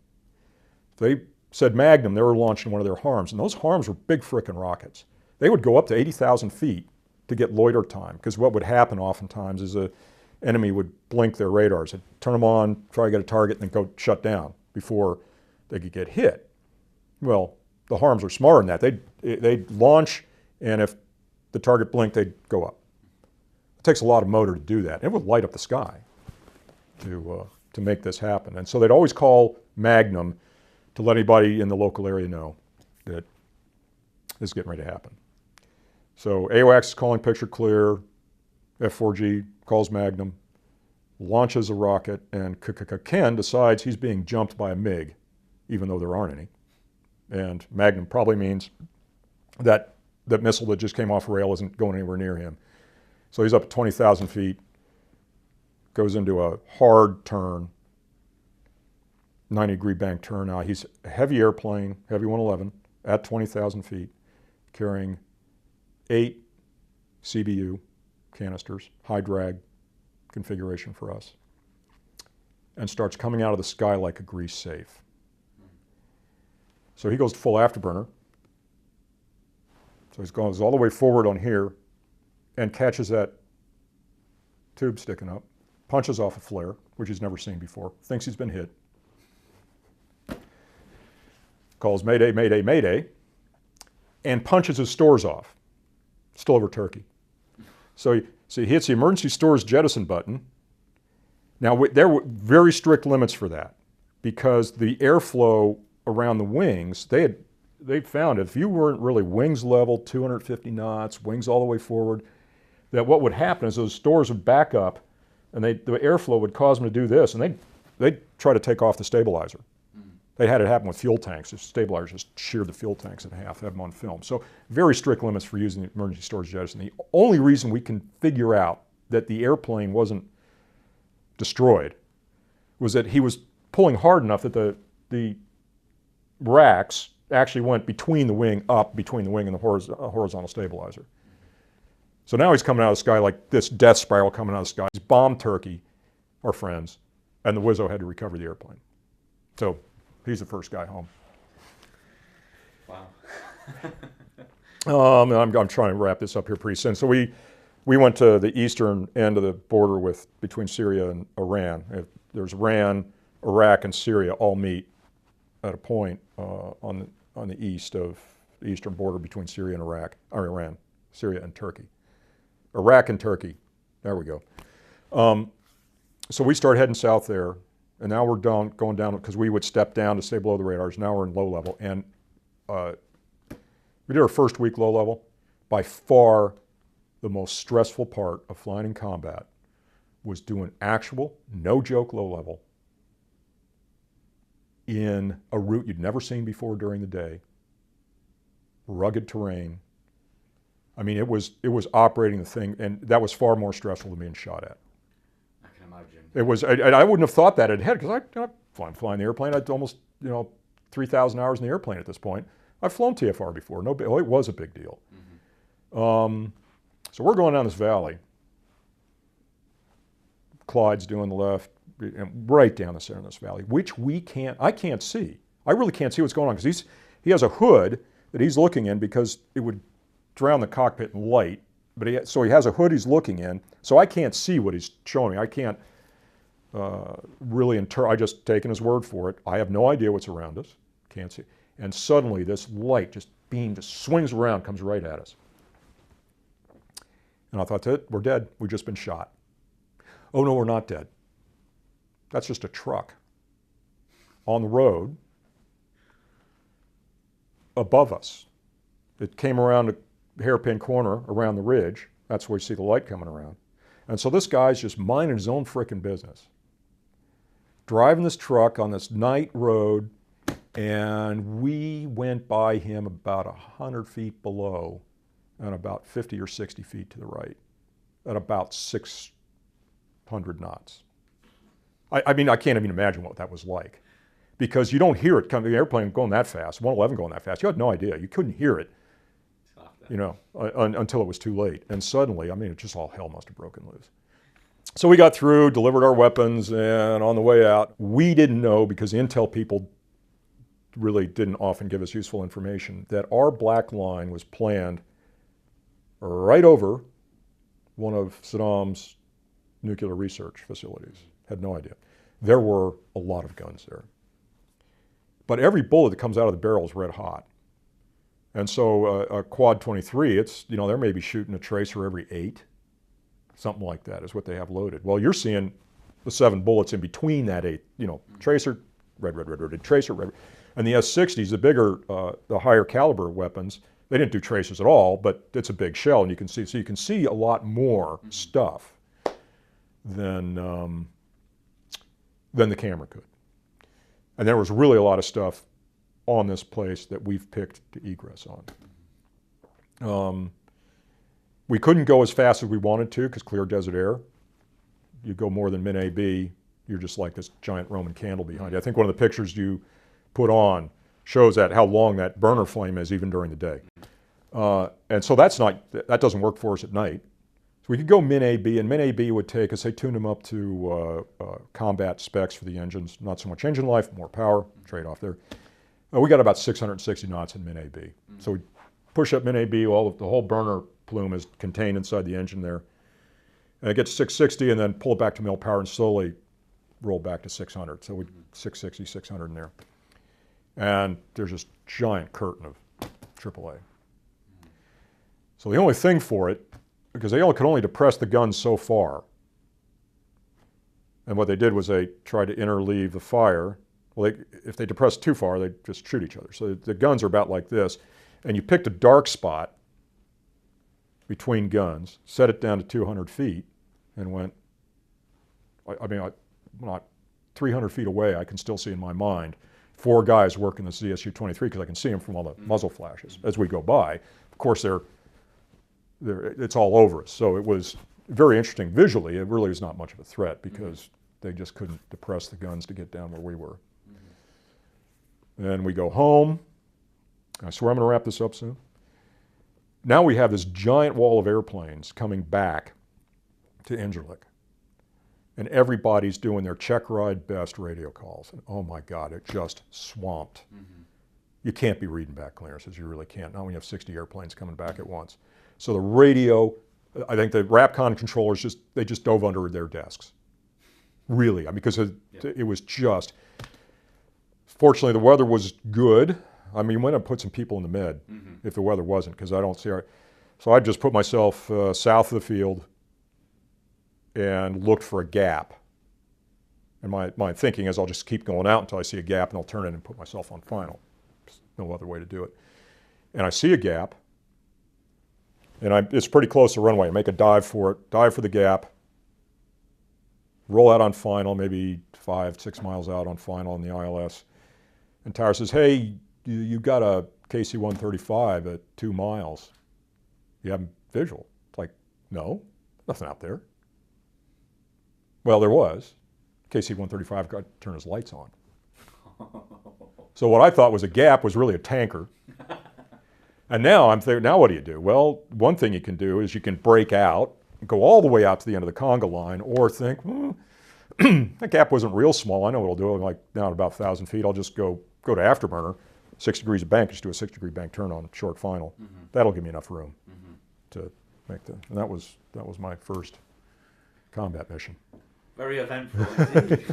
They said Magnum, they were launching one of their harms, and those harms were big frickin' rockets. They would go up to 80,000 feet to get loiter time, because what would happen oftentimes is an enemy would blink their radars. They'd turn them on, try to get a target, and then go shut down before they could get hit. Well, the harms were smarter than that. They'd launch, and if the target blinked, they'd go up. It takes a lot of motor to do that. It would light up the sky to make this happen. And so they'd always call Magnum to let anybody in the local area know that this is getting ready to happen. So AWACS is calling picture clear, F4G calls Magnum, launches a rocket, and Ken decides he's being jumped by a MiG, even though there aren't any. And Magnum probably means that the missile that just came off rail isn't going anywhere near him. So he's up at 20,000 feet, goes into a hard turn, 90-degree bank turn. Now he's a heavy airplane, heavy 111, at 20,000 feet, carrying 8 CBU canisters, high drag configuration for us, and starts coming out of the sky like a grease safe. So he goes to full afterburner. So he goes all the way forward on here and catches that tube sticking up, punches off a flare, which he's never seen before, thinks he's been hit, calls Mayday, Mayday, Mayday, and punches his stores off, still over Turkey. So he hits the emergency stores jettison button. Now, there were very strict limits for that, because the airflow around the wings, they found if you weren't really wings level, 250 knots, wings all the way forward, that what would happen is those stores would back up, and the airflow would cause them to do this, and they'd try to take off the stabilizer. They had it happen with fuel tanks. The stabilizers just sheared the fuel tanks in half, have them on film. So very strict limits for using the emergency storage jettison. The only reason we can figure out that the airplane wasn't destroyed was that he was pulling hard enough that the racks actually went between the wing, up between the wing and the horizontal stabilizer. So now he's coming out of the sky like this death spiral coming out of the sky. He's bombed Turkey, our friends, and the Wizzo had to recover the airplane. So he's the first guy home. Wow. I'm trying to wrap this up here pretty soon. So we went to the eastern end of the border between Syria and Iran. There's Iran, Iraq, and Syria all meet at a point on the eastern border between Syria and Iran, Syria and Turkey. Iraq and Turkey, there we go. So we started heading south there, and now we're going down, because we would step down to stay below the radars. Now we're in low level, and we did our first week low level. By far, the most stressful part of flying in combat was doing actual, no joke low level in a route you'd never seen before during the day, rugged terrain. I mean, it was operating the thing, and that was far more stressful than being shot at. I can imagine. It was. I wouldn't have thought that ahead, because I'm flying the airplane. I'd almost 3,000 hours in the airplane at this point. I've flown TFR before. It was a big deal. Mm-hmm. So we're going down this valley. Clyde's doing the left, and right down the center of this valley, which I can't see. I really can't see what's going on, because he has a hood that he's looking in, because it would drown the cockpit in light. So he has a hood he's looking in, so I can't see what he's showing me. I can't really I just taken his word for it. I have no idea what's around us. Can't see. And suddenly this light beam just swings around, comes right at us. And I thought, that's it, we're dead. We've just been shot. Oh no, we're not dead. That's just a truck on the road above us. It came around a hairpin corner around the ridge. That's where you see the light coming around. And so this guy's just minding his own frickin' business, driving this truck on this night road, and we went by him about 100 feet below and about 50 or 60 feet to the right at about 600 knots. I mean, I can't even imagine what that was like, because you don't hear it coming, the airplane going that fast, 111 going that fast. You had no idea. You couldn't hear it, until it was too late. And suddenly, I mean, it just all hell must have broken loose. So we got through, delivered our weapons, and on the way out, we didn't know, because intel people really didn't often give us useful information, that our black line was planned right over one of Saddam's nuclear research facilities. Had no idea. There were a lot of guns there. But every bullet that comes out of the barrel is red hot. And so a quad 23, they may be shooting a tracer every 8, something like that is what they have loaded. Well, you're seeing the 7 bullets in between that 8, tracer, red, tracer, red. And the S-60s, the bigger, the higher caliber weapons, they didn't do tracers at all, but it's a big shell, and you can see a lot more stuff than the camera could. And there was really a lot of stuff on this place that we've picked to egress on. We couldn't go as fast as we wanted to, because clear desert air. You go more than min-AB, you're just like this giant Roman candle behind you. I think one of the pictures you put on shows how long that burner flame is even during the day. And so that doesn't work for us at night. So we could go min-AB, and min-AB would take us, they tuned them up to combat specs for the engines, not so much engine life, more power, trade-off there. We got about 660 knots in min-AB. Mm-hmm. So we push up min-AB, the whole burner plume is contained inside the engine there. And it gets 660, and then pull it back to mill power and slowly roll back to 600. So we 660, 600 in there. And there's this giant curtain of AAA. So the only thing for it, because they could only depress the guns so far, and what they did was they tried to interleave the fire. Well, if they depressed too far, they just shoot each other. So the guns are about like this, and you picked a dark spot between guns, set it down to 200 feet, and went, not 300 feet away, I can still see in my mind 4 guys working the ZSU-23, because I can see them from all the muzzle flashes as we go by. Of course, it's all over us. So it was very interesting visually. It really was not much of a threat, because they just couldn't depress the guns to get down where we were. Then we go home, I swear I'm going to wrap this up soon. Now we have this giant wall of airplanes coming back to Incirlik. And everybody's doing their check ride best radio calls. And oh my God, it just swamped. Mm-hmm. You can't be reading back clearances, you really can't. Not when you have 60 airplanes coming back at once. So the radio, I think the RAPCON controllers they just dove under their desks. Really, I mean, because it was just, fortunately the weather was good. I mean, you might have put some people in the med if the weather wasn't, because I don't see our, so I just put myself south of the field and looked for a gap. And my thinking is I'll just keep going out until I see a gap and I'll turn in and put myself on final. There's no other way to do it. And I see a gap, and it's pretty close to the runway. I make a dive for it, dive for the gap, roll out on final, maybe 5-6 miles out on final in the ILS. And Tower says, hey, you got a KC-135 at 2 miles. You have visual? It's like, no, nothing out there. Well, there was. KC-135 got to turn his lights on. So what I thought was a gap was really a tanker. And now I'm thinking, now what do you do? Well, one thing you can do is you can break out, go all the way out to the end of the conga line, or think, that gap wasn't real small. I know what I'll do. Like down about 1,000 feet, I'll just go to afterburner, 6 degrees of bank, just do a 6-degree bank turn on short final. That'll give me enough room to make and that was my first combat mission. Very eventful indeed.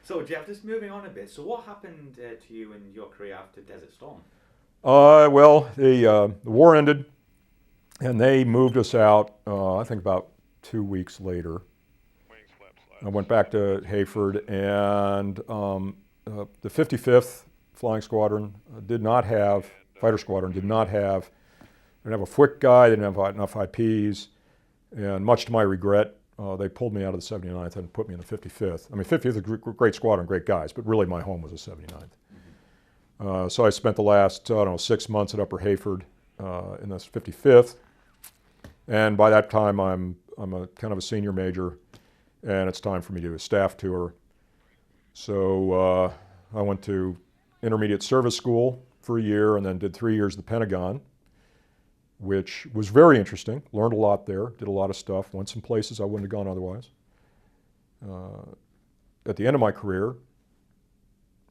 So Jeff, just moving on a bit, so what happened to you in your career after Desert Storm? Well, the war ended, and they moved us out, I think about 2 weeks later. I went back to Heyford, and the 55th Flying Squadron did not have, fighter squadron did not have, didn't have a FWIC guy, didn't have enough IPs, and much to my regret, they pulled me out of the 79th and put me in the 55th. I mean, 55th is a great squadron, great guys, but really my home was the 79th. So I spent the last, 6 months at Upper Heyford in the 55th, and by that time I'm a kind of a senior major, and it's time for me to do a staff tour. So I went to intermediate service school for a year and then did 3 years at the Pentagon, which was very interesting. Learned a lot there, did a lot of stuff, went some places I wouldn't have gone otherwise. At the end of my career,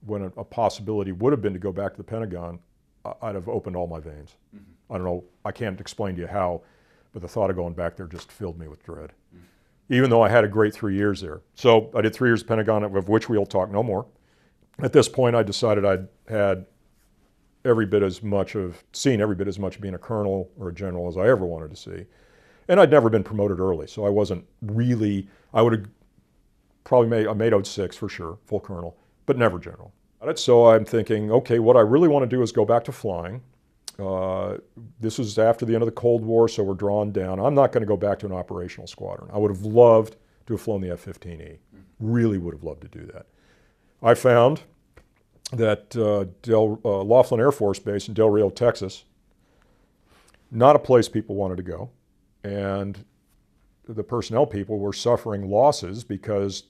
when a possibility would have been to go back to the Pentagon, I'd have opened all my veins. I don't know, I can't explain to you how, but the thought of going back there just filled me with dread. Even though I had a great 3 years there. So I did 3 years at the Pentagon, of which we'll talk no more. At this point, I decided I'd had seen every bit as much of being a colonel or a general as I ever wanted to see. And I'd never been promoted early, so I wasn't really, I would have probably I made 06 for sure, full colonel, but never general. So I'm thinking, okay, what I really want to do is go back to flying. This was after the end of the Cold War, so we're drawn down. I'm not going to go back to an operational squadron. I would have loved to have flown the F-15E. Really would have loved to do that. I found that Laughlin Air Force Base in Del Rio, Texas, not a place people wanted to go. And the personnel people were suffering losses because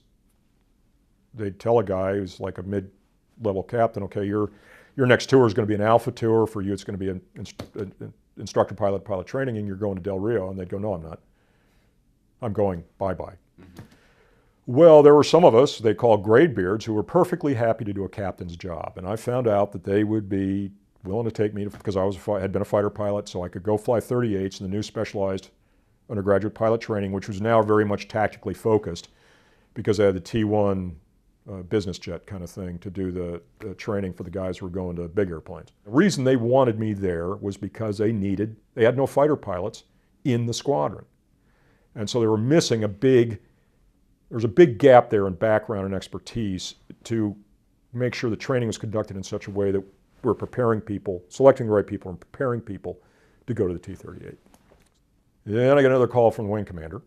they'd tell a guy who's like a mid-level captain, okay, your next tour is going to be an alpha tour. For you, it's going to be an instructor pilot training, and you're going to Del Rio. And they'd go, no, I'm not. I'm going bye-bye. Well, there were some of us, they call graybeards, who were perfectly happy to do a captain's job. And I found out that they would be willing to take me, because I had been a fighter pilot, so I could go fly 38s in the new specialized undergraduate pilot training, which was now very much tactically focused, because I had the T1 business jet kind of thing to do the training for the guys who were going to big airplanes. The reason they wanted me there was because they had no fighter pilots in the squadron. And so they were missing there's a big gap there in background and expertise to make sure the training was conducted in such a way that we're preparing people, selecting the right people and preparing people to go to the T-38. Then I got another call from the wing commander.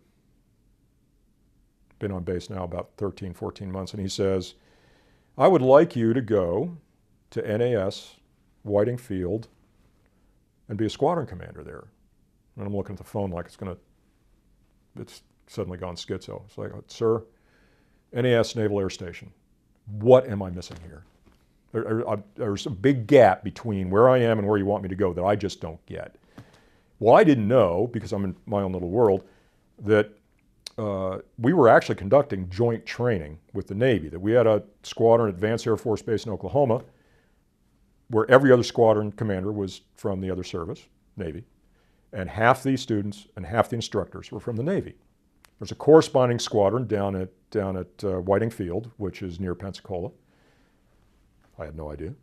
Been on base now about 13, 14 months, and he says, I would like you to go to NAS, Whiting Field, and be a squadron commander there. And I'm looking at the phone like it's suddenly gone schizo. It's like, sir, NAS Naval Air Station. what am I missing here? There's a big gap between where I am and where you want me to go that I just don't get. Well, I didn't know, because I'm in my own little world, that we were actually conducting joint training with the Navy, that we had a squadron at Vance Air Force Base in Oklahoma where every other squadron commander was from the other service, Navy, and half the students and half the instructors were from the Navy. There's a corresponding squadron down at Whiting Field, which is near Pensacola. I had no idea.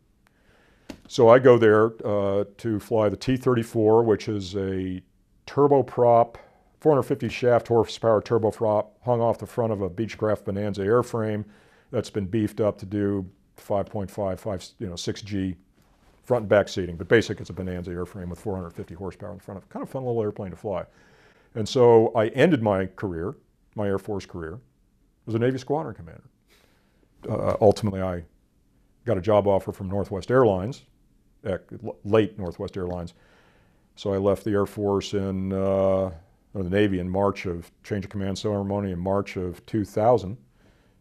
So I go there to fly the T-34, which is a turboprop, 450 shaft horsepower turboprop hung off the front of a Beechcraft Bonanza airframe that's been beefed up to do 5.5, 6G front and back seating. But basically it's a Bonanza airframe with 450 horsepower in front of it. Kind of fun little airplane to fly. And so I ended my career, my Air Force career, as a Navy squadron commander. Ultimately, I got a job offer from Northwest Airlines, late Northwest Airlines. So I left the Air Force or the Navy in March of, change of command ceremony in March of 2000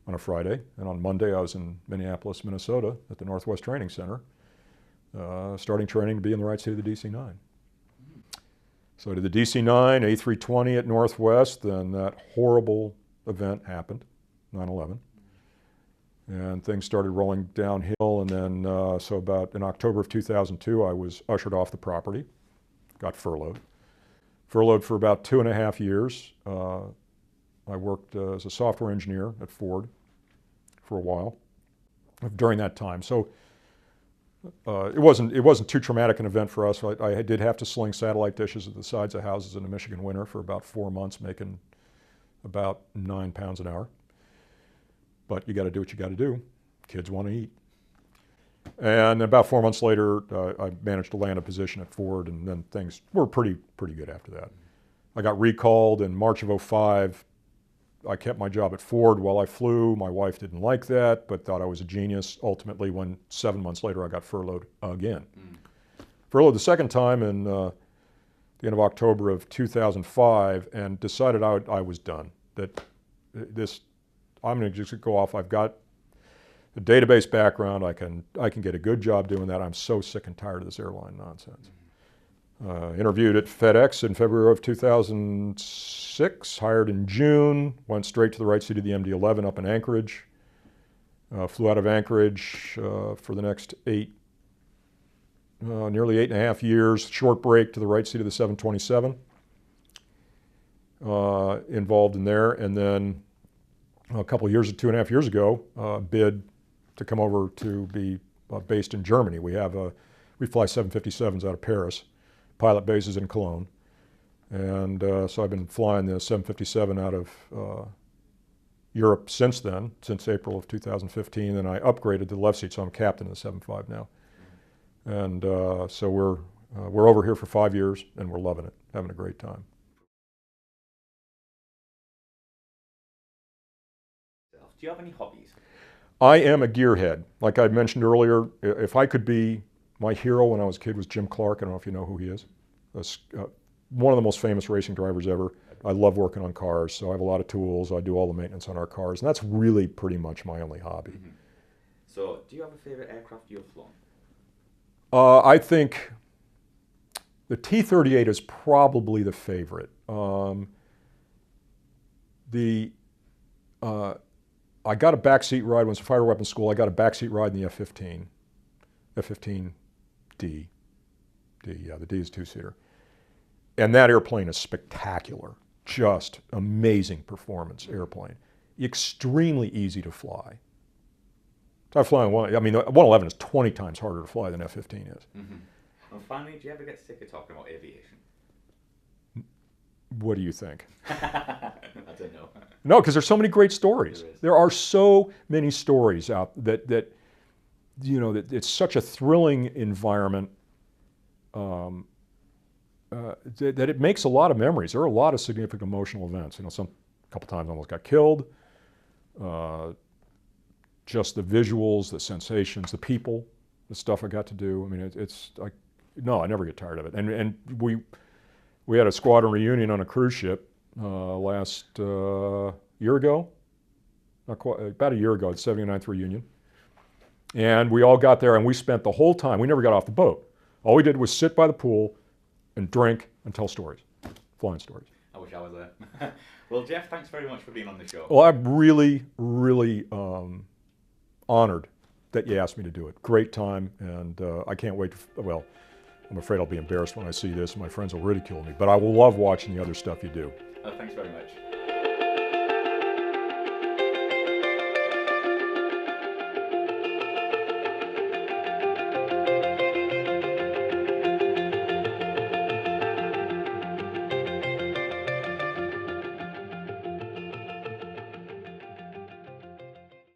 on a Friday. And on Monday, I was in Minneapolis, Minnesota at the Northwest Training Center, starting training to be in the right seat of the DC-9. So I did the DC-9, A320 at Northwest, then that horrible event happened, 9/11. And things started rolling downhill, and then so about in October of 2002, I was ushered off the property, got furloughed. Furloughed for about 2.5 years. I worked as a software engineer at Ford for a while during that time. So it wasn't too traumatic an event for us. I did have to sling satellite dishes at the sides of houses in the Michigan winter for about 4 months, making about 9 pounds an hour. But you got to do what you got to do. Kids want to eat. And about 4 months later, I managed to land a position at Ford, and then things were pretty good after that. I got recalled in March of 2005. I kept my job at Ford while I flew. My wife didn't like that, but thought I was a genius. Ultimately, when 7 months later, I got furloughed again. Furloughed the second time in the end of October of 2005, and decided I was done. That I'm going to just go off. I've got a database background. I can get a good job doing that. I'm so sick and tired of this airline nonsense. Interviewed at FedEx in February of 2006, hired in June, went straight to the right seat of the MD-11 up in Anchorage. Flew out of Anchorage for the next nearly 8.5 years. Short break to the right seat of the 727. Involved in there, and then a couple of years, 2.5 years ago, bid to come over to be based in Germany. We fly 757s out of Paris, pilot bases in Cologne, and so I've been flying the 757 out of Europe since then, since April of 2015, and I upgraded to the left seat, so I'm captain of the 75 now. And so we're over here for 5 years, and we're loving it, having a great time. Do you have any hobbies? I am a gearhead. Like I mentioned earlier, if I could be, my hero when I was a kid was Jim Clark. I don't know if you know who he is. One of the most famous racing drivers ever. I love working on cars, so I have a lot of tools. I do all the maintenance on our cars, and that's really pretty much my only hobby. Mm-hmm. So, do you have a favorite aircraft you've flown? I think the T-38 is probably the favorite. I got a backseat ride when I was in fighter weapons school. I got a backseat ride in the F-15, F-15D. The D is two-seater. And that airplane is spectacular, just amazing performance airplane. Extremely easy to fly. I fly on one, I mean, the 111 is 20 times harder to fly than F-15 is. Mm-hmm. And finally, do you ever get sick of talking about aviation? What do you think? I don't know. No, because there's so many great stories. There are so many stories out that you know, that it's such a thrilling environment that it makes a lot of memories. There are a lot of significant emotional events. You know, a couple times I almost got killed. Just the visuals, the sensations, the people, the stuff I got to do. I mean, I never get tired of it. And we had a squadron reunion on a cruise ship last year ago, about a year ago at 79th Reunion. And we all got there and we spent the whole time, we never got off the boat. All we did was sit by the pool and drink and tell stories, flying stories. I wish I was there. Well, Jeff, thanks very much for being on the show. Well, I'm really, really honored that you asked me to do it. Great time, and I can't wait to, well, I'm afraid I'll be embarrassed when I see this, and my friends will ridicule me, but I will love watching the other stuff you do. Thanks very much.